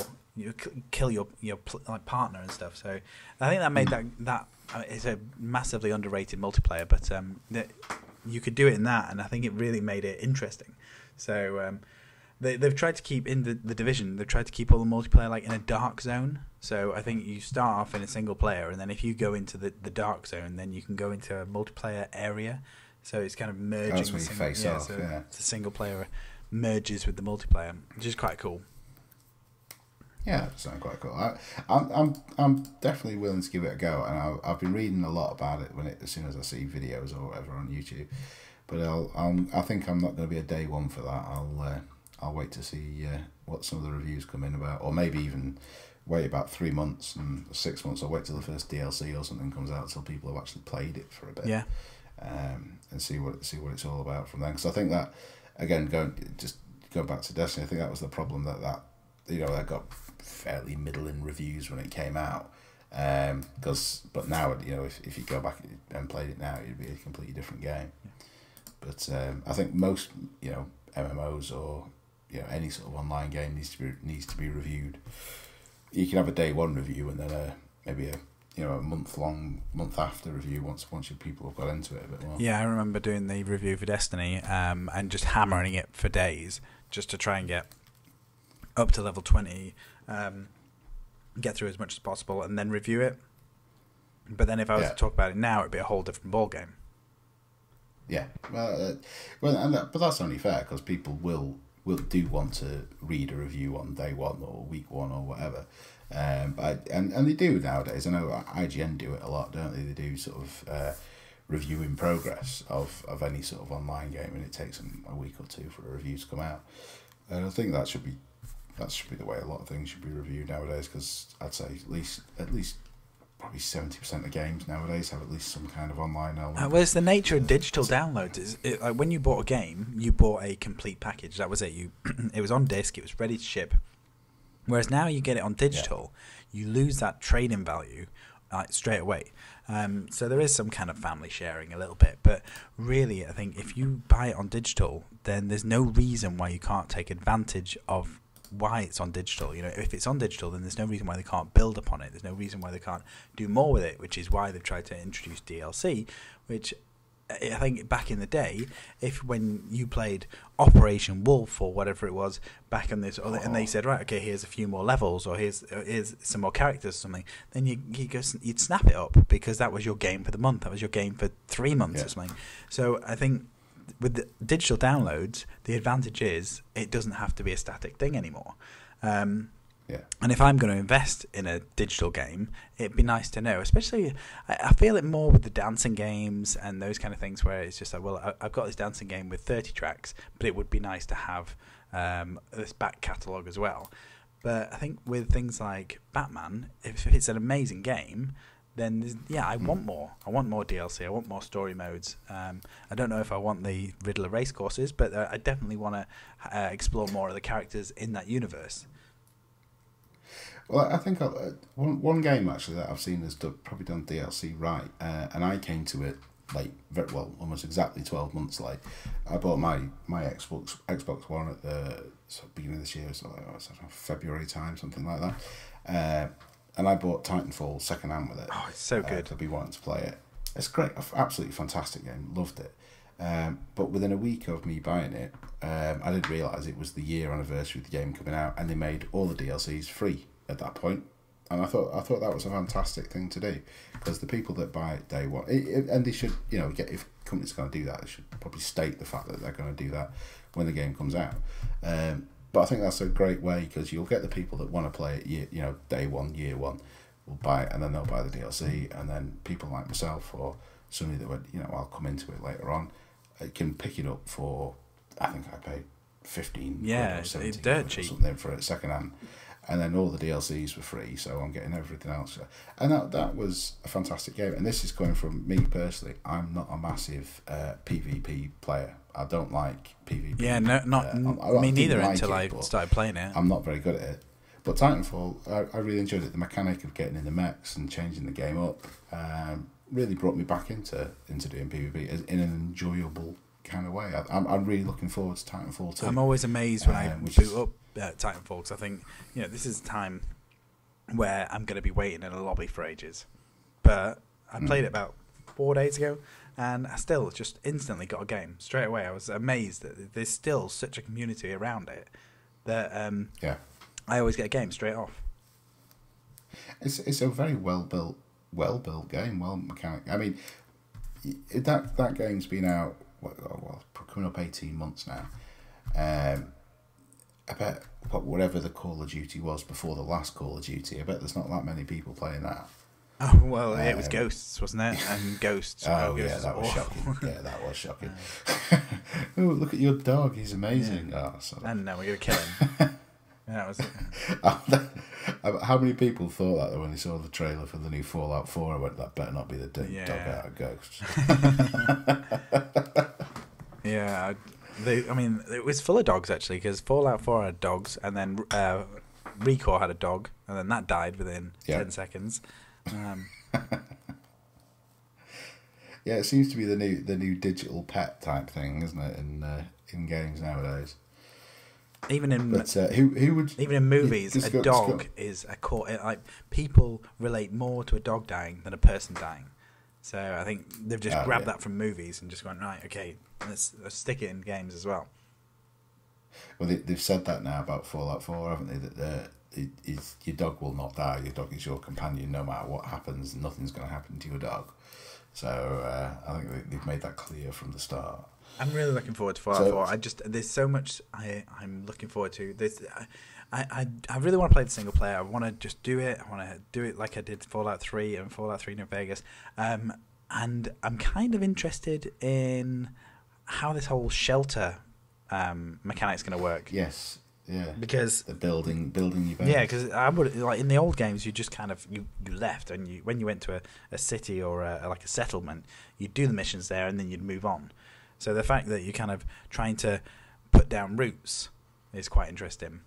like partner and stuff. So I think that made that it's a massively underrated multiplayer, but you could do it in that, and I think it really made it interesting. So they've tried to keep in the Division. They've tried to keep all the multiplayer like in a dark zone. So I think you start off in a single player, and then if you go into the dark zone, then you can go into a multiplayer area. So it's kind of merging. That's when you face off. The single player merges with the multiplayer, which is quite cool. Yeah, it sounds quite cool. I'm definitely willing to give it a go, and I've been reading a lot about it as soon as I see videos or whatever on YouTube. But I think I'm not going to be a day one for that. I'll wait to see what some of the reviews come in about, or maybe even wait about 3 months and 6 months, or wait till the first DLC or something comes out, till people have actually played it for a bit. Yeah. And see what it's all about from then. Because I think that, again, going back to Destiny, I think that was the problem that that got fairly middling reviews when it came out. But now, if you go back and played it now, it'd be a completely different game. But I think most MMOs or any sort of online game needs to be reviewed. You can have a day one review and then maybe a month after review once your people have got into it a bit more. Yeah, I remember doing the review for Destiny and just hammering it for days just to try and get up to level 20, get through as much as possible, and then review it. But then if I was to talk about it now, it'd be a whole different ball game. Yeah, but that's only fair because people will do want to read a review on day one or week one or whatever, but and they do nowadays. I know IGN do it a lot, don't they? They do sort of review in progress of any sort of online game, and it takes them a week or two for a review to come out. And I think that should be the way a lot of things should be reviewed nowadays. Because I'd say at least. Probably 70% of games nowadays have at least some kind of online element. Well, it's the nature of digital downloads. Like when you bought a game, you bought a complete package. That was it. It was on disc. It was ready to ship. Whereas now you get it on digital, you lose that trade-in value straight away. So there is some kind of family sharing a little bit. But really, I think if you buy it on digital, then there's no reason why you can't take advantage of why it's on digital. You know, if it's on digital, then there's no reason why they can't build upon it. There's no reason why they can't do more with it, which is why they've tried to introduce DLC, which I think back in the day, when you played Operation Wolf or whatever it was back on this, and they said, right, okay, here's a few more levels, or here's some more characters or something, then you'd snap it up because that was your game for the month. That was your game for 3 months or something. So I think with the digital downloads, the advantage is it doesn't have to be a static thing anymore. And if I'm going to invest in a digital game, it'd be nice to know. Especially, I feel it more with the dancing games and those kind of things, where it's just like, well, I've got this dancing game with 30 tracks, but it would be nice to have this back catalogue as well. But I think with things like Batman, if it's an amazing game, then I want more. I want more DLC. I want more story modes. I don't know if I want the Riddler race courses, but I definitely want to explore more of the characters in that universe. Well, I think one game actually that I've seen has probably done DLC right, and I came to it late, almost exactly 12 months late. I bought my Xbox One at the beginning of this year, so February time, something like that. And I bought Titanfall secondhand with it. Oh, it's so good. I've been wanting to play it. It's great, absolutely fantastic game. Loved it. But within a week of me buying it, I didn't realise it was the year anniversary of the game coming out, and they made all the DLCs free at that point. And I thought that was a fantastic thing to do, because the people that buy it day one, and they should, if companies are going to do that, they should probably state the fact that they're going to do that when the game comes out. But I think that's a great way, because you'll get the people that want to play it, day one, year one, will buy it, and then they'll buy the DLC, and then people like myself or somebody that would, I'll come into it later on, can pick it up for, I think I paid 15 or 17 dirt or cheap. Something for it second hand, and then all the DLCs were free, so I'm getting everything else. And that was a fantastic game. And this is coming from me personally. I'm not a massive PvP player. I don't like PvP. Yeah, me neither until I started playing it. I'm not very good at it. But Titanfall, I really enjoyed it. The mechanic of getting in the mechs and changing the game up really brought me back into doing PvP in an enjoyable kind of way. I'm really looking forward to Titanfall 2. I'm always amazed when I boot up Titanfall, because I think this is a time where I'm going to be waiting in a lobby for ages. But I played it about 4 days ago, and I still just instantly got a game straight away. I was amazed that there's still such a community around it that I always get a game straight off. It's a very well built game, well mechanic. I mean, that game's been out coming up 18 months now. I bet whatever the Call of Duty was before the last Call of Duty, I bet there's not that many people playing that. Oh, well, it was Ghosts, wasn't it? And Ghosts. Oh, Ghosts yeah, that was awful. shocking. Yeah, that was shocking. Oh, look at your dog. He's amazing. Yeah. And now we're going to kill him. That was it. How many people thought that when they saw the trailer for the new Fallout 4? I went, that better not be the dog out of Ghosts. Yeah, it was full of dogs, actually, because Fallout 4 had dogs, and then Recore had a dog, and then that died within 10 seconds. Yeah, it seems to be the new digital pet type thing, isn't it, in games nowadays? Even in who would even in movies, a dog is a core. Like, people relate more to a dog dying than a person dying. So I think they've just grabbed that from movies and just gone, right, okay, let's stick it in games as well. Well, they've said that now about Fallout 4, haven't they? That your dog will not die. Your dog is your companion no matter what happens. Nothing's going to happen to your dog. So I think they've made that clear from the start. I'm really looking forward to Fallout 4. There's so much I'm looking forward to. I really want to play the single player. I want to just do it. I want to do it like I did Fallout 3 and Fallout 3 New Vegas. And I'm kind of interested in how this whole shelter mechanic's going to work. Yes. Yeah. Because the building your base. Yeah, because I would like in the old games you just kind of you left, and when you went to a city or like a settlement, you'd do the missions there and then you'd move on. So the fact that you're kind of trying to put down roots is quite interesting,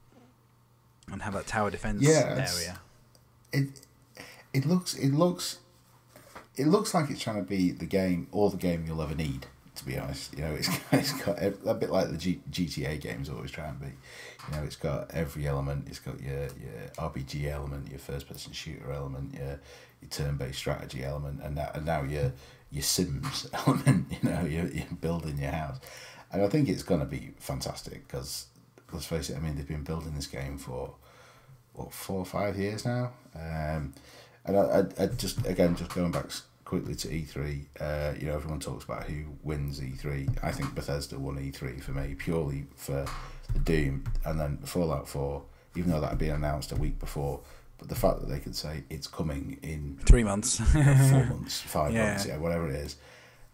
and have that tower defense area. It looks like it's trying to be the game you'll ever need. To be honest, it's got a bit like the GTA games always try and be. It's got every element. It's got your RPG element, your first person shooter element, your turn-based strategy element, and now your Sims element. You're building your house, and I think it's going to be fantastic because let's face it. I mean, they've been building this game for 4 or 5 years now, and I just going back quickly to E3, everyone talks about who wins E3. I think Bethesda won E3 for me, purely for the Doom and then Fallout 4, even though that had been announced a week before. But the fact that they could say it's coming in 3 months, 4 months, 5 months, whatever it is,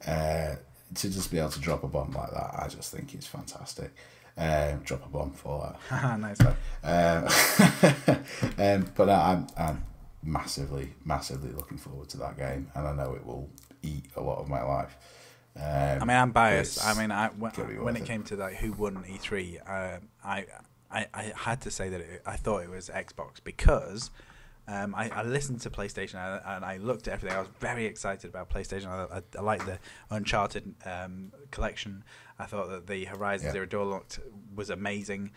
to just be able to drop a bomb like that, I just think it's fantastic. Drop a bomb, Fallout. Nice. But I'm massively looking forward to that game, and I know it will eat a lot of my life. I'm biased. When it came to like who won E3, I had to say that I thought it was Xbox because I listened to PlayStation and I looked at everything. I was very excited about PlayStation. I liked the Uncharted collection. I thought that the Horizon Zero Dawn was amazing.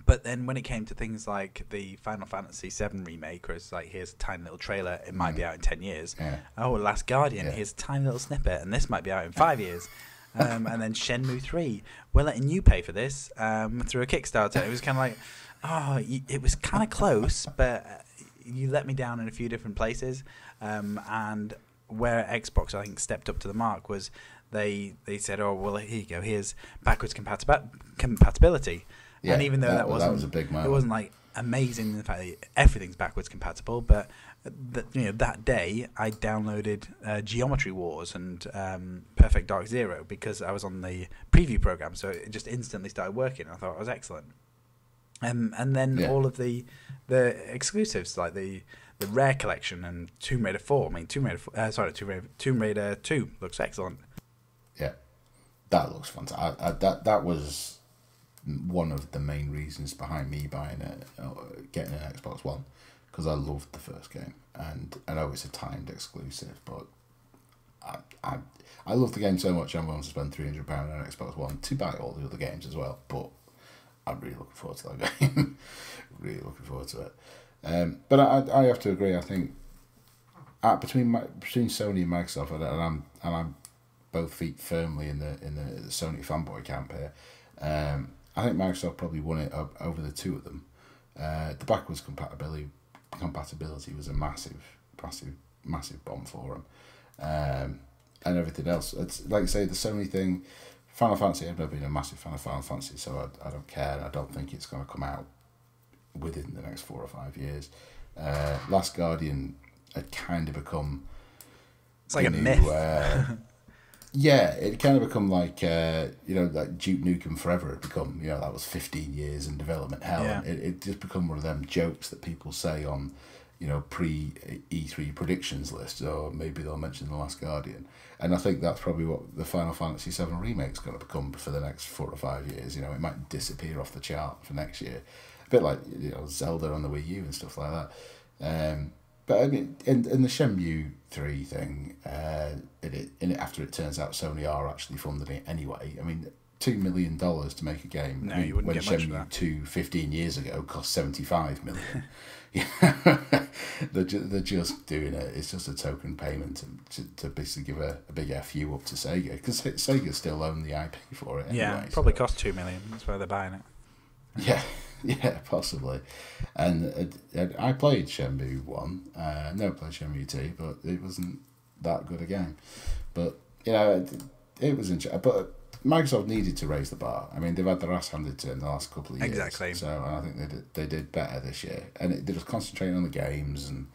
But then when it came to things like the Final Fantasy VII remake, where it's like, here's a tiny little trailer, it might be out in 10 years. Yeah. Oh, Last Guardian, here's a tiny little snippet, and this might be out in 5 years. And then Shenmue 3, we're letting you pay for this through a Kickstarter. It was kind of like, it was kind of close, but you let me down in a few different places. And where Xbox, I think, stepped up to the mark was they said, oh, well, here you go, here's backwards compatibility. Yeah, and even though that was a big moment. It wasn't like amazing in the fact that everything's backwards compatible, but that day I downloaded Geometry Wars and Perfect Dark Zero because I was on the preview program, so it just instantly started working. I thought it was excellent. And then all of the exclusives like the Rare Collection and Tomb Raider 4. I mean, Tomb Raider 2 looks excellent. Yeah, that looks fantastic. That was one of the main reasons behind me getting an Xbox One, because I loved the first game, and I know it's a timed exclusive, but I love the game so much I'm willing to spend £300 on an Xbox One to buy all the other games as well. But I'm really looking forward to that game. Really looking forward to it. But I have to agree. I think between Sony and Microsoft, and I'm both feet firmly in the Sony fanboy camp here. I think Microsoft probably won it over the two of them. The backwards compatibility was a massive bomb for them, and everything else. It's like I say, the Sony thing. Final Fantasy, I've never been a massive fan of Final Fantasy, so I don't care, and I don't think it's going to come out within the next 4 or 5 years. Last Guardian had kind of become... It's like a myth. Yeah, it kind of become like, like Duke Nukem Forever had become, that was 15 years in development hell. Yeah. It just become one of them jokes that people say on, pre-E3 predictions list, or maybe they'll mention The Last Guardian. And I think that's probably what the Final Fantasy VII remake's going to become for the next 4 or 5 years. It might disappear off the chart for next year. A bit like, Zelda on the Wii U and stuff like that. But I mean, in the Shenmue 3 thing, after it turns out Sony are actually funding it anyway. I mean, $2 million to make a game. No, you wouldn't get much for that. When Shenmue 2 15 years ago cost $75 million. They're just doing it. It's just a token payment to basically give a big FU up to Sega, because Sega still own the IP for it anyway. Yeah, probably cost $2 million. That's why they're buying it. Yeah, Yeah, possibly. And I played Shenmue 1. Never played Shenmue 2, but it wasn't that good a game. But, it was interesting. But Microsoft needed to raise the bar. I mean, they've had their ass handed to them in the last couple of years. Exactly. So I think they did better this year. And they're just concentrating on the games and,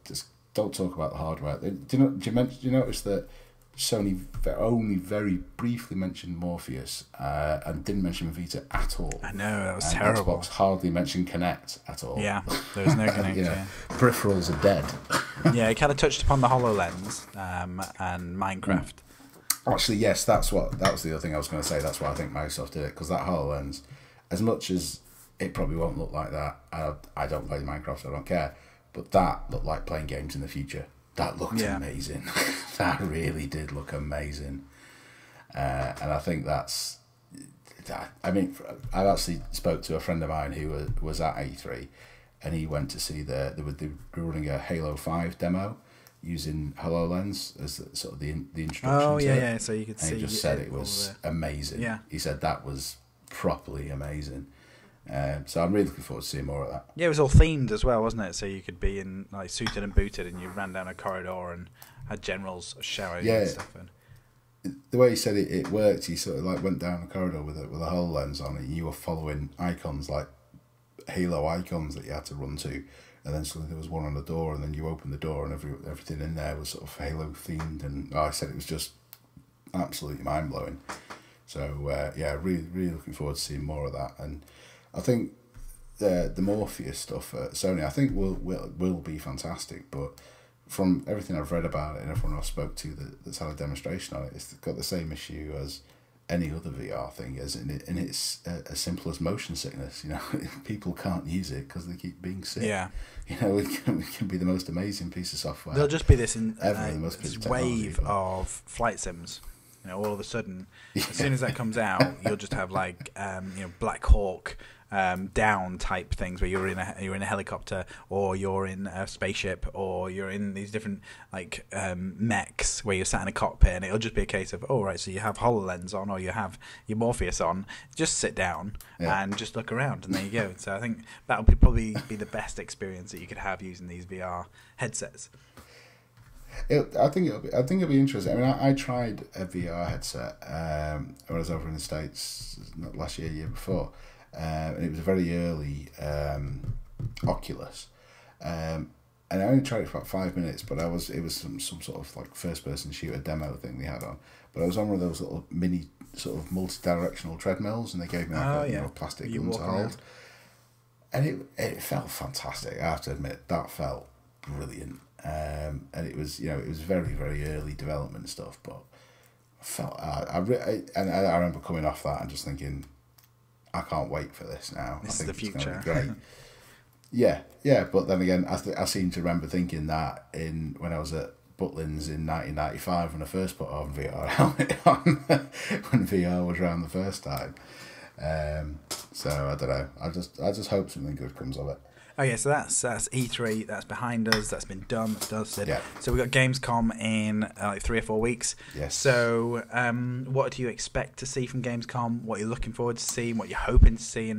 just don't talk about the hardware. Do you notice that Sony only very briefly mentioned Morpheus and didn't mention Vita at all? I know, that was and terrible. Xbox hardly mentioned Kinect at all. Yeah, there was no Kinect. Peripherals are dead. Yeah, it kind of touched upon the HoloLens and Minecraft. Actually, yes, that was the other thing I was going to say. That's why I think Microsoft did it, because that HoloLens, as much as it probably won't look like that, I don't play Minecraft, so I don't care, but that looked like playing games in the future. That looked amazing. That really did look amazing. And I think that's... I mean, I actually spoke to a friend of mine who was at E3, and he went to see they were running a Halo 5 demo using HoloLens as sort of the introduction to it. Yeah, so you could see... He just said it was amazing. Yeah. He said that was properly amazing. So I'm really looking forward to seeing more of that. Yeah, it was all themed as well, wasn't it? So you could be in like suited and booted, and you ran down a corridor and had generals showering and stuff. And the way he said it worked, he sort of like went down the corridor with a HoloLens on it, and you were following icons like Halo icons that you had to run to, and then suddenly there was one on the door, and then you opened the door, and everything in there was sort of Halo themed, and I said it was just absolutely mind blowing. So really, really looking forward to seeing more of that. And I think the Morpheus stuff at Sony, I think will be fantastic. But from everything I've read about it and everyone I've spoke to that's had a demonstration on it, it's got the same issue as any other VR thing, and it's as simple as motion sickness. People can't use it because they keep being sick. Yeah. It can be the most amazing piece of software. There'll just be this this wave of flight sims. All of a sudden, as soon as that comes out, you'll just have like Black Hawk down type things where you're in a helicopter, or you're in a spaceship, or you're in these different like mechs where you're sat in a cockpit, and it'll just be a case of so you have HoloLens on, or you have your Morpheus on, just sit down and just look around, and there you go. So I think that would probably be the best experience that you could have using these VR headsets. I think it'll be interesting. I mean, I tried a VR headset when I was over in the States, not last year before, and it was a very early Oculus, and I only tried it for about 5 minutes. But it was some sort of like first person shooter demo thing they had on. But I was on one of those little mini sort of multi-directional treadmills, and they gave me like a plastic gun to hold, and it felt fantastic. I have to admit, that felt brilliant. And it was very, very early development stuff, but I felt I remember coming off that and just thinking, I can't wait for this now. This I think is the future. It's gonna be great. yeah. But then again, I seem to remember thinking that when I was at Butlins in 1995 when I first put on VR helmet on when VR was around the first time. So I don't know. I just hope something good comes of it. Okay, so that's E3. That's behind us. That's been done. That's dusted. Yeah. So we've got Gamescom in like 3 or 4 weeks. Yes. So what do you expect to see from Gamescom? What are you looking forward to seeing? What you're hoping to see?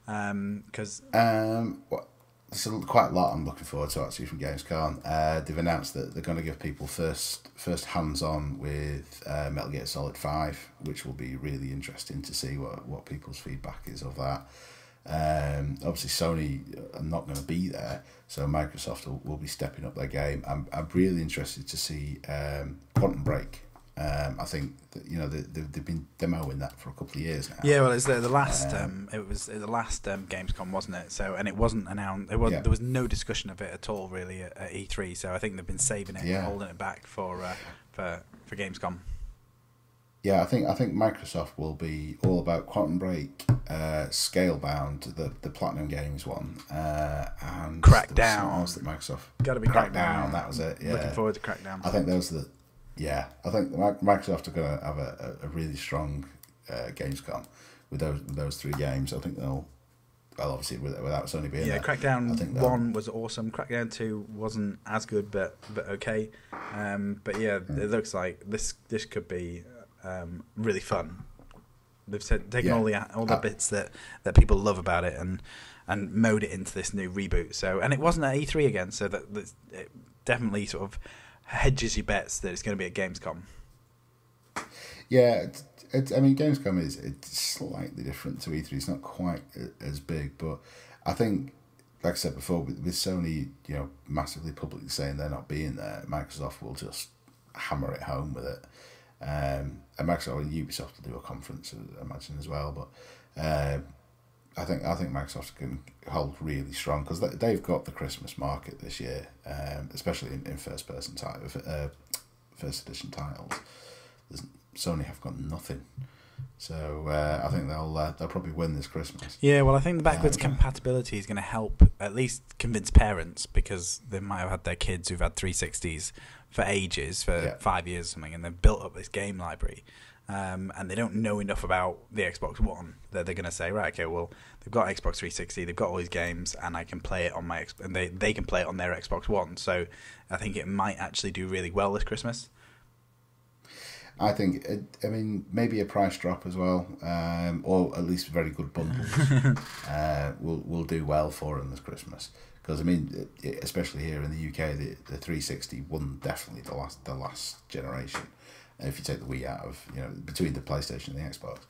Because there's quite a lot I'm looking forward to actually from Gamescom. They've announced that they're going to give people first hands-on with Metal Gear Solid 5, which will be really interesting to see what people's feedback is of that. Obviously Sony are not going to be there, so Microsoft will be stepping up their game. I'm really interested to see Quantum Break. I think that they've been demoing that for a couple of years now. Yeah, well, it's the last. It was the last Gamescom, wasn't it? So, and it wasn't announced. There was no discussion of it at all, really, at E3. So I think they've been saving it, and holding it back for Gamescom. Yeah, I think Microsoft will be all about Quantum Break, Scalebound, the Platinum Games one, and Crackdown. That Microsoft Got to be Crackdown. That was it. Yeah. Looking forward to Crackdown. I think those are I think Microsoft are going to have a really strong Gamescom with those 3 games. I think they'll. Well, obviously, without Sony being there. Crackdown 1 was awesome. Crackdown 2 wasn't as good, but okay. But yeah, it looks like this could be really fun. They've taken all the bits that people love about it and mode it into this new reboot. So, and it wasn't at E3 again, so that it definitely sort of hedges your bets that it's going to be at Gamescom. Yeah, I mean, Gamescom it's slightly different to E3. It's not quite as big, but I think, like I said before, with Sony, massively publicly saying they're not being there, Microsoft will just hammer it home with it. And Microsoft and Ubisoft will do a conference, I imagine, as well. But I think Microsoft can hold really strong because they've got the Christmas market this year, especially in first edition titles. Sony have got nothing, so I think they'll probably win this Christmas. Yeah, well, I think the backwards compatibility is going to help at least convince parents, because they might have had their kids who've had 360s for ages, for 5 years or something, and they've built up this game library, and they don't know enough about the Xbox One that they're going to say, right, okay, well, they've got Xbox 360, they've got all these games, and I can play it on my and they can play it on their Xbox One. So I think it might actually do really well this Christmas. I think, maybe a price drop as well, or at least very good bundles will do well for them this Christmas. Because especially here in the UK, the 360 won definitely the last generation. If you take the Wii out of between the PlayStation and the Xbox,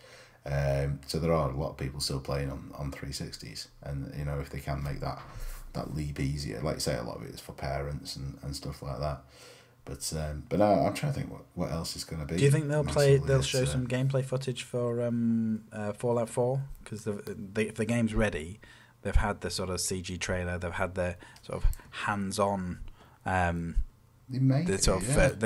so there are a lot of people still playing on 360s, and if they can make that leap easier, like you say, a lot of it is for parents and stuff like that. But I'm trying to think what else is going to be. Do you think they'll show some gameplay footage for Fallout 4? Because if the game's ready, they've had the sort of CG trailer, they've had the sort of hands-on. They've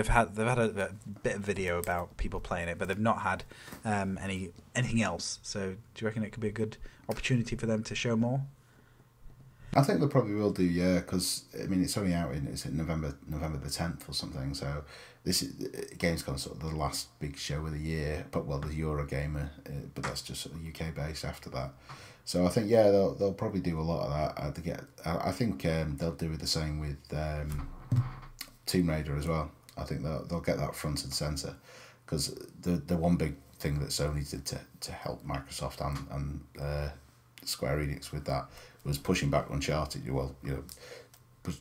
had a bit of video about people playing it, but they've not had anything else. So do you reckon it could be a good opportunity for them to show more? I think they probably will do, yeah, because it's only out in November the 10th or something. So this is Gamescom, sort of the last big show of the year. But the Eurogamer, but that's just sort of UK based after that. So I think they'll probably do a lot of that. I think they'll do the same with Tomb Raider as well. I think they'll get that front and center, because the one big thing that Sony did to help Microsoft and Square Enix with that was pushing back Uncharted,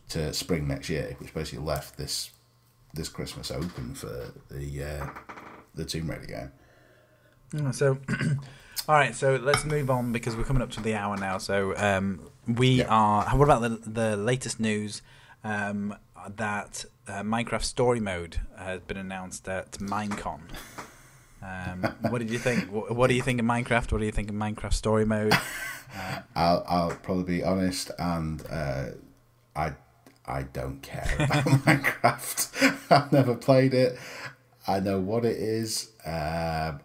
to spring next year, which basically left this Christmas open for the Tomb Raider game. So, all right, so let's move on, because we're coming up to the hour now. So we are. What about the latest news that Minecraft Story Mode has been announced at Minecon? What did you think? What do you think of Minecraft? What do you think of Minecraft Story Mode? I'll probably be honest, and I don't care about Minecraft. I've never played it. I know what it is. I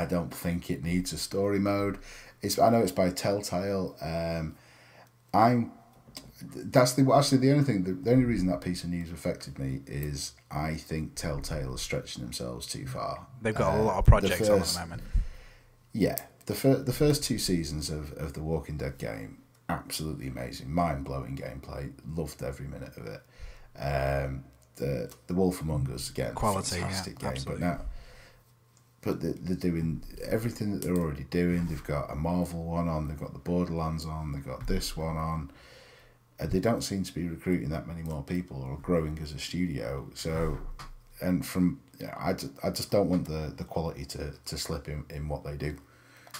don't think it needs a story mode. I know it's by Telltale. The only reason that piece of news affected me is I think Telltale is stretching themselves too far. They've got a lot of projects on at the moment. Yeah, the first two seasons of the Walking Dead game, absolutely amazing, mind-blowing gameplay. Loved every minute of it. The Wolf Among Us, again, quality, fantastic game. Absolutely. But they're doing everything that they're already doing. They've got a Marvel one on, they've got the Borderlands on, they've got this one on. They don't seem to be recruiting that many more people or growing as a studio. So, and I just don't want the quality to slip in what they do.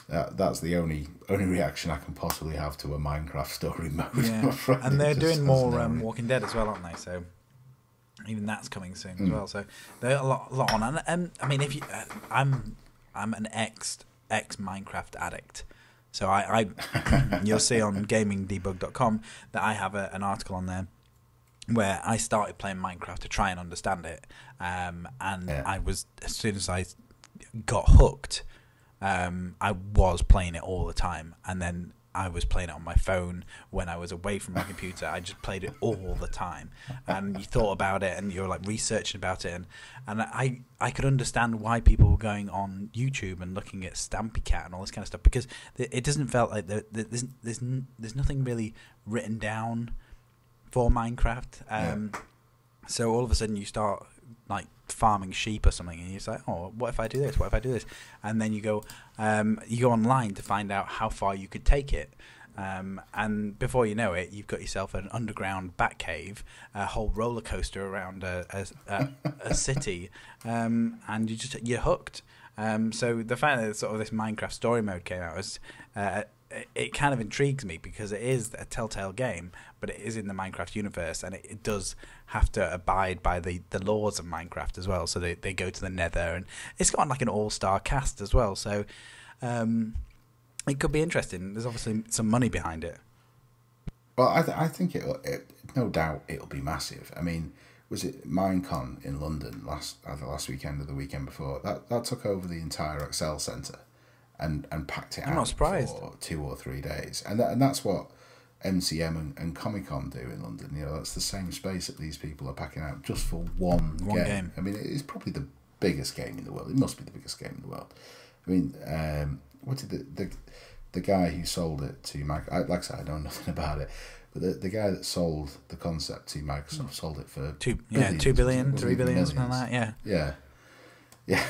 That's the only reaction I can possibly have to a Minecraft story mode. Yeah. And they're doing more Walking Dead as well, aren't they? So even that's coming soon as well. So they're a lot on. And if you, I'm an ex Minecraft addict. So I you'll see on gamingdebug.com that I have an article on there where I started playing Minecraft to try and understand it, I was, as soon as I got hooked, I was playing it all the time, and then I was playing it on my phone when I was away from my computer. I just played it all the time, and you thought about it, and you were like researching about it, and I could understand why people were going on YouTube and looking at Stampy Cat and all this kind of stuff, because it doesn't feel like there's nothing really written down for Minecraft. So all of a sudden you start like farming sheep or something, and you're just like, oh, what if I do this? What if I do this? And then you go online to find out how far you could take it. And before you know it, you've got yourself an underground bat cave, a whole roller coaster around a city, and you're hooked. So the fact that sort of this Minecraft story mode came out was it kind of intrigues me, because it is a Telltale game, but it is in the Minecraft universe, and it does have to abide by the laws of Minecraft as well. So they go to the Nether, and it's got like an all-star cast as well. So it could be interesting. There's obviously some money behind it. Well, I think no doubt it'll be massive. I mean, was it Minecon in London either last weekend or the weekend before? That took over the entire Excel Centre and packed it I'm out not surprised. for 2 or 3 days. And that's what MCM and Comic Con do in London. You know, that's the same space that these people are packing out just for one game. I mean, it's probably the biggest game in the world. It must be the biggest game in the world. I mean, what did the guy who sold it to Microsoft, like I said, I know nothing about it, but the guy that sold the concept to Microsoft sold it for 2 billion, 3 billion, something like that. Yeah.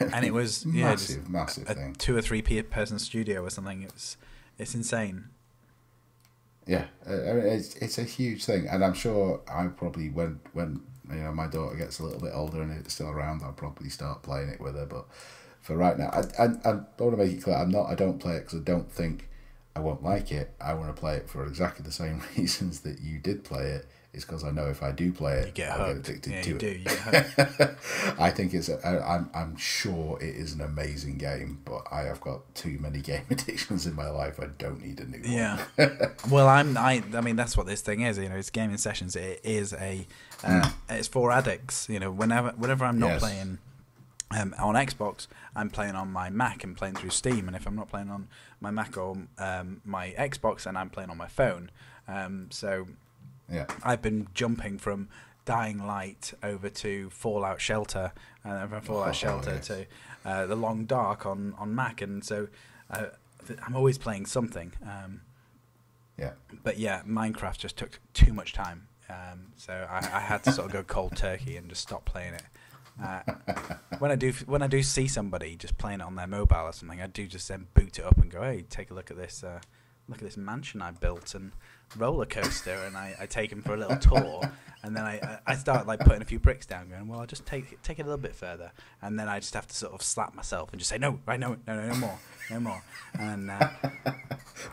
And it was massive a thing. 2 or 3 person studio or something. It's insane. Yeah, I mean, it's a huge thing, and I'm sure I probably when my daughter gets a little bit older and it's still around, I'll probably start playing it with her. But for right now, I want to make it clear, I don't play it because I don't think I won't like it. I want to play it for exactly the same reasons that you did play it. It's because I know if I do play it, I'll get addicted to it. You get hooked. I think I'm sure it is an amazing game, but I have got too many game addictions in my life. I don't need a new one. Yeah. Well, I mean, that's what this thing is. You know, it's gaming sessions. It is it's for addicts. You know, whenever I'm not playing on Xbox, I'm playing on my Mac and playing through Steam. And if I'm not playing on my Mac or my Xbox, then I'm playing on my phone. So. Yeah, I've been jumping from Dying Light over to Fallout Shelter, and from Fallout Shelter to The Long Dark on Mac, and so I'm always playing something. But yeah, Minecraft just took too much time, so I had to sort of go cold turkey and just stop playing it. When I do see somebody just playing it on their mobile or something, I do just then boot it up and go, hey, take a look at this. Look at this mansion I built and roller coaster, and I take him for a little tour, and then I start like putting a few bricks down, going, well, I'll just take it a little bit further, and then I just have to sort of slap myself and just say, no, no more, and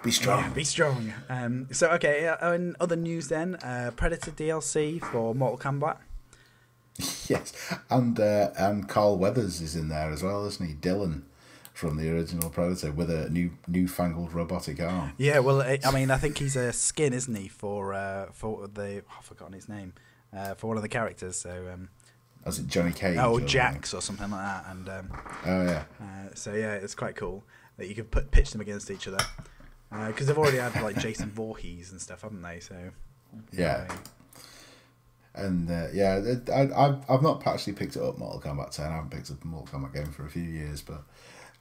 be strong. Yeah, be strong. So okay, in other news then, Predator DLC for Mortal Kombat. Yes, and Carl Weathers is in there as well, isn't he? Dylan from the original Predator with a newfangled robotic arm. Yeah, well, I mean, I think he's a skin, isn't he, for I've forgotten his name, for one of the characters. So, is it Johnny Cage? Oh, Jax or something like that. And oh yeah. So yeah, it's quite cool that you could pitch them against each other, because they've already had like Jason Voorhees and stuff, haven't they? So yeah. And I've not actually picked it up, Mortal Kombat 10. I haven't picked up a Mortal Kombat game for a few years, but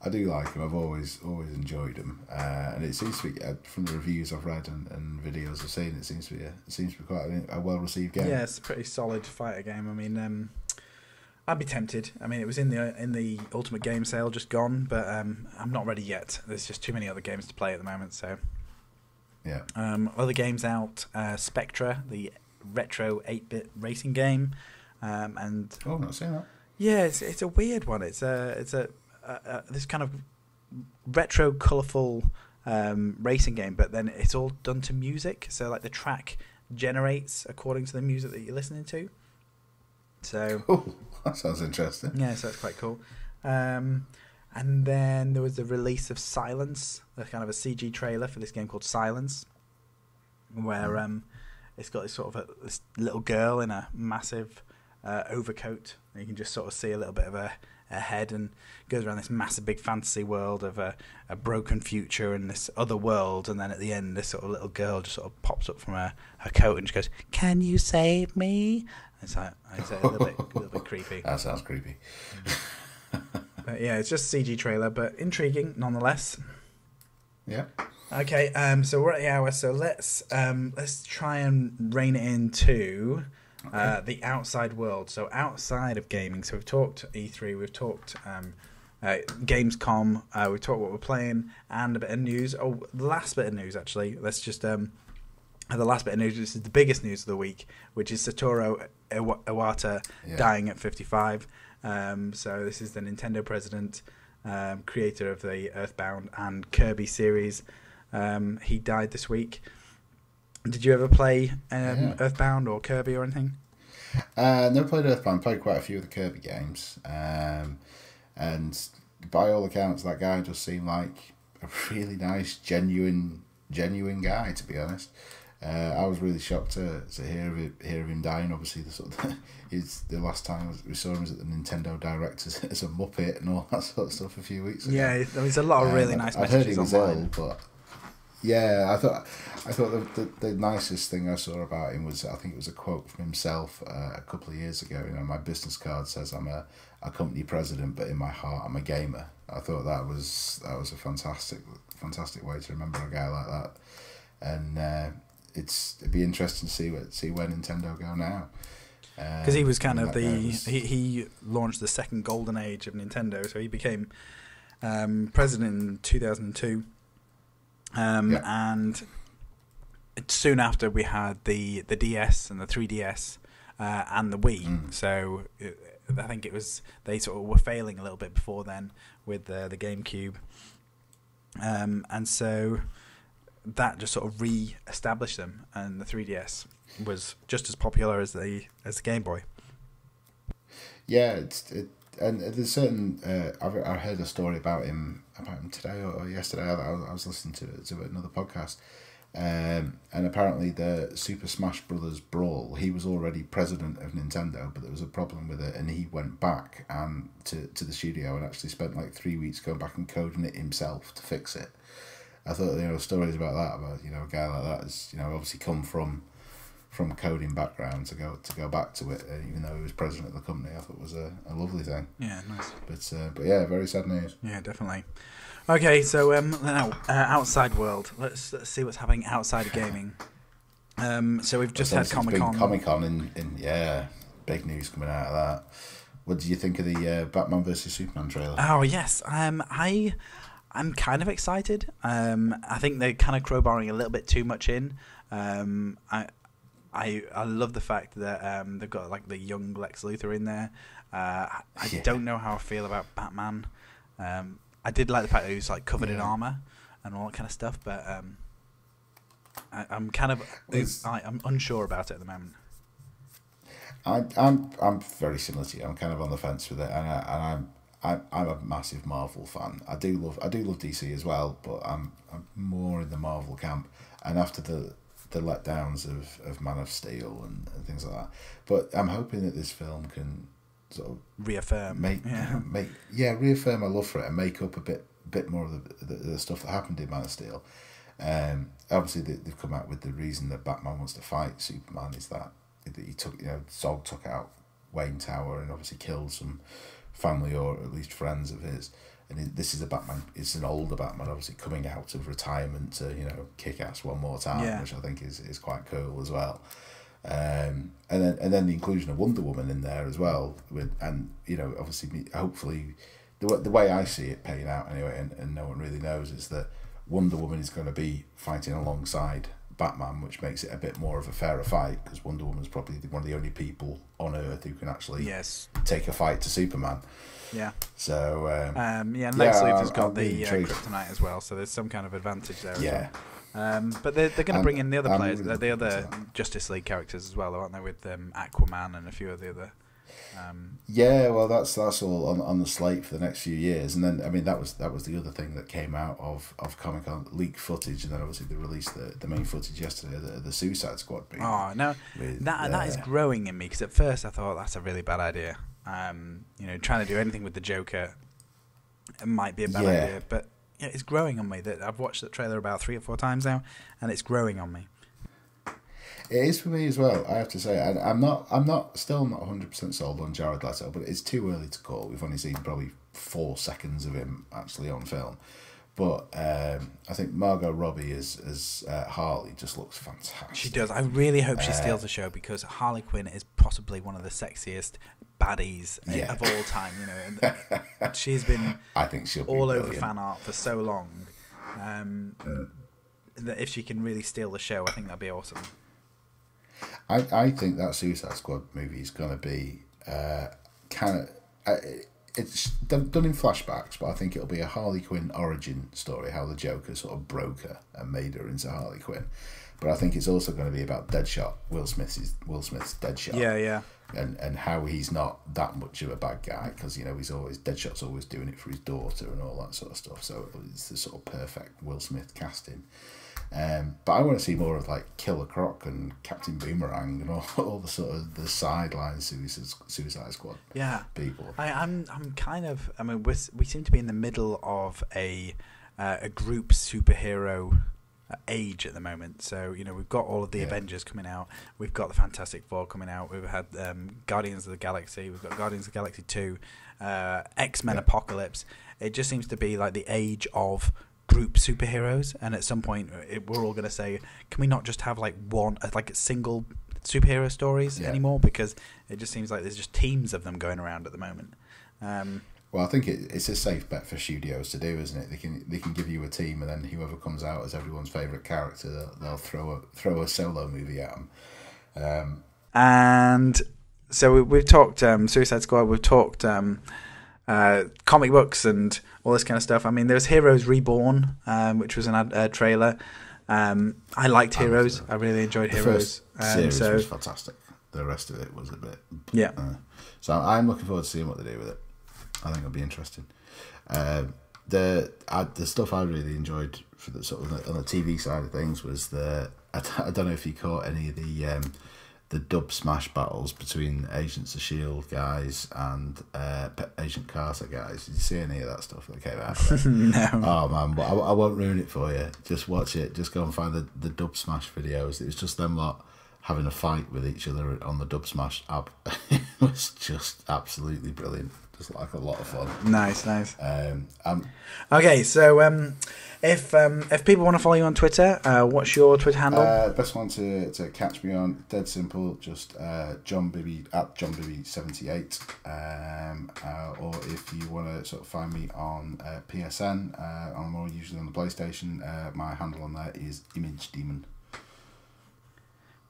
I do like them. I've always enjoyed them, and it seems to be, from the reviews I've read and videos I've seen, it seems to be quite a well received game. Yeah, it's a pretty solid fighter game. I mean, I'd be tempted. I mean, it was in the Ultimate Game Sale, just gone, but I'm not ready yet. There's just too many other games to play at the moment. So yeah. Other games out, Spectra, the retro 8-bit racing game, and I've not seen that. Yeah, it's a weird one. It's a this kind of retro, colourful racing game, but then it's all done to music. So like the track generates according to the music that you're listening to. So that sounds interesting. Yeah, so that's quite cool. And then there was the release of Silence, a kind of a CG trailer for this game called Silence, where it's got this sort of this little girl in a massive overcoat. And you can just sort of see a little bit of her head, and goes around this massive big fantasy world of a broken future and this other world, and then at the end this sort of little girl just sort of pops up from her coat and just goes, "Can you save me?" It's like a little bit creepy. That sounds creepy. But yeah, it's just a CG trailer, but intriguing nonetheless. Yeah. Okay, so we're at the hour, so let's try and rein it in to the outside world. So outside of gaming, so we've talked E3, we've talked Gamescom, we've talked what we're playing, and a bit of news. Oh, the last bit of news, actually. Let's just the last bit of news. This is the biggest news of the week, which is Saturo Iwata dying at 55. So this is the Nintendo president, creator of the Earthbound and Kirby series. He died this week. Did you ever play Earthbound or Kirby or anything? Never played Earthbound. Played quite a few of the Kirby games, and by all accounts, that guy just seemed like a really nice, genuine guy. To be honest, I was really shocked to hear of him dying. Obviously, the last time we saw him was at the Nintendo Direct as a Muppet and all that sort of stuff a few weeks ago. Yeah, there's a lot of really nice messages. I've heard he was online. ill, but yeah, I thought the nicest thing I saw about him was, I think it was a quote from himself a couple of years ago. My business card says I'm a company president, but in my heart I'm a gamer. I thought that was a fantastic way to remember a guy like that, and it'd be interesting to see where Nintendo go now. Because he was kind of he launched the second golden age of Nintendo, so he became president in 2002. And soon after we had the DS and the 3DS and the Wii. So I think they sort of were failing a little bit before then with the GameCube, and so that just sort of re-established them. And the 3DS was just as popular as the Game Boy. Yeah, and there's certain. I heard a story about him today or yesterday. I was listening to another podcast, and apparently the Super Smash Brothers Brawl, he was already president of Nintendo, but there was a problem with it, and he went back to the studio and actually spent like 3 weeks going back and coding it himself to fix it. I thought stories about that, about a guy like that is obviously come from a coding background to go back to it, even though he was president of the company. I thought it was a lovely thing. Yeah, nice. But yeah, very sad news. Yeah, definitely. Okay, so now outside world. Let's see what's happening outside of gaming. So we've just had Comic-Con. Comic-Con in big news coming out of that. What did you think of the Batman vs Superman trailer? Oh yes, I'm kind of excited. I think they're kind of crowbarring a little bit too much in. I love the fact that they've got like the young Lex Luthor in there. I don't know how I feel about Batman. I did like the fact that he was like covered in armor and all that kind of stuff, but I'm kind of I'm unsure about it at the moment. I'm very similar to you. I'm kind of on the fence with it, and I'm a massive Marvel fan. I do love DC as well, but I'm more in the Marvel camp. And after the letdowns of Man of Steel and things like that, but I'm hoping that this film can sort of reaffirm reaffirm my love for it and make up a bit more of the stuff that happened in Man of Steel. Obviously they've come out with the reason that Batman wants to fight Superman is that he took Zod took out Wayne Tower and obviously killed some family or at least friends of his. And this is a Batman. It's an older Batman, obviously coming out of retirement to kick ass one more time, which I think is quite cool as well. And then the inclusion of Wonder Woman in there as well, obviously hopefully the way I see it paying out anyway, and no one really knows, is that Wonder Woman is going to be fighting alongside Batman, which makes it a bit more of a fairer fight, because Wonder Woman's probably one of the only people on Earth who can actually take a fight to Superman. Yeah. So and Lex Luthor's got the kryptonite as well, so there's some kind of advantage there. Yeah. As well. But they're going to bring in the other players, the other Justice League characters as well, aren't they? With Aquaman and a few of the other. Yeah, well, that's all on the slate for the next few years, and then that was the other thing that came out of Comic-Con, leaked footage, and then obviously they released the main footage yesterday, the Suicide Squad. That is growing in me, because at first I thought that's a really bad idea. Trying to do anything with the Joker, it might be a bad idea, but it's growing on me. That I've watched the trailer about 3 or 4 times now, and it's growing on me. It is for me as well, I have to say. And I'm still not 100% sold on Jared Leto, but it's too early to call. We've only seen probably 4 seconds of him actually on film. But I think Margot Robbie as Harley just looks fantastic. She does. I really hope she steals the show, because Harley Quinn is possibly one of the sexiest baddies of all time. You know, and she's been I think she'll all be over brilliant. fan art for so long. That if she can really steal the show, I think that'd be awesome. I think that Suicide Squad movie is going to be kind of... it's done in flashbacks, but I think it'll be a Harley Quinn origin story, how the Joker sort of broke her and made her into Harley Quinn. But I think it's also going to be about Deadshot, Will Smith's Deadshot. Yeah. And how he's not that much of a bad guy, because, you know, Deadshot's always doing it for his daughter and all that sort of stuff. So it's the sort of perfect Will Smith casting. But I want to see more of like Killer Croc and Captain Boomerang and all the sort of the sideline Suicide Squad. People. I'm kind of. I mean, we seem to be in the middle of a group superhero age at the moment. So, you know, we've got all of the Avengers coming out. We've got the Fantastic Four coming out. We've had Guardians of the Galaxy. We've got Guardians of the Galaxy 2, X-Men Apocalypse. It just seems to be like the age of group superheroes, and at some point we're all going to say, can we not just have like single superhero stories anymore, because it just seems like there's just teams of them going around at the moment. Well, I think it's a safe bet for studios to do, isn't it? They can give you a team, and then whoever comes out as everyone's favourite character, they'll throw a solo movie at them. And so we've talked Suicide Squad, we've talked comic books and all this kind of stuff. I mean, there's Heroes Reborn, which was an trailer. I liked Heroes. I really enjoyed Heroes. The series was fantastic. The rest of it was a bit... So I'm looking forward to seeing what they do with it. I think it'll be interesting. The stuff I really enjoyed for the sort of on the TV side of things was I don't know if you caught any of the dub smash battles between Agents of S.H.I.E.L.D. guys and Agent Carter guys. Did you see any of that stuff that came out of it? No. Oh man, but I won't ruin it for you. Just watch it. Just go and find the dub smash videos. It was just them lot having a fight with each other on the dub smash app. It was just absolutely brilliant. Just like a lot of fun. Nice. Okay, so if people want to follow you on Twitter, what's your Twitter handle? Best one to catch me on, dead simple, just John Bibby at John Bibby 78. Or if you want to sort of find me on PSN, I'm more usually on the PlayStation. My handle on there is Image Demon.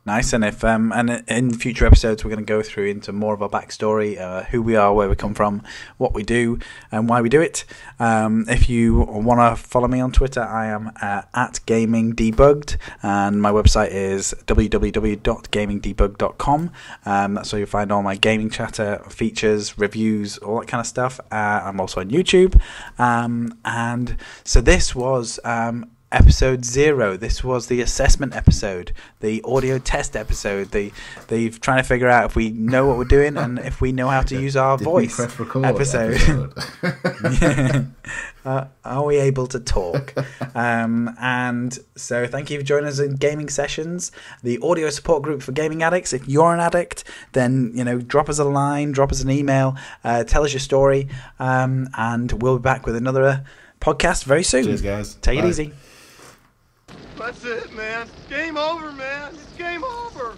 Nice, and if and in future episodes we're going to go through into more of our backstory, who we are, where we come from, what we do, and why we do it. If you want to follow me on Twitter, I am at Gaming Debugged, and my website is www.gamingdebug.com. That's where you'll find all my gaming chatter, features, reviews, all that kind of stuff. I'm also on YouTube, and so this was episode 0. This was the assessment episode, the audio test episode, the trying to figure out if we know what we're doing and if we know how to use our voice episode. Are we able to talk? And so thank you for joining us in Gaming Sessions, the audio support group for gaming addicts. If you're an addict, then drop us a line, drop us an email, tell us your story, and we'll be back with another podcast very soon. Cheers, guys. Take it easy. That's it, man. Game over, man. It's game over.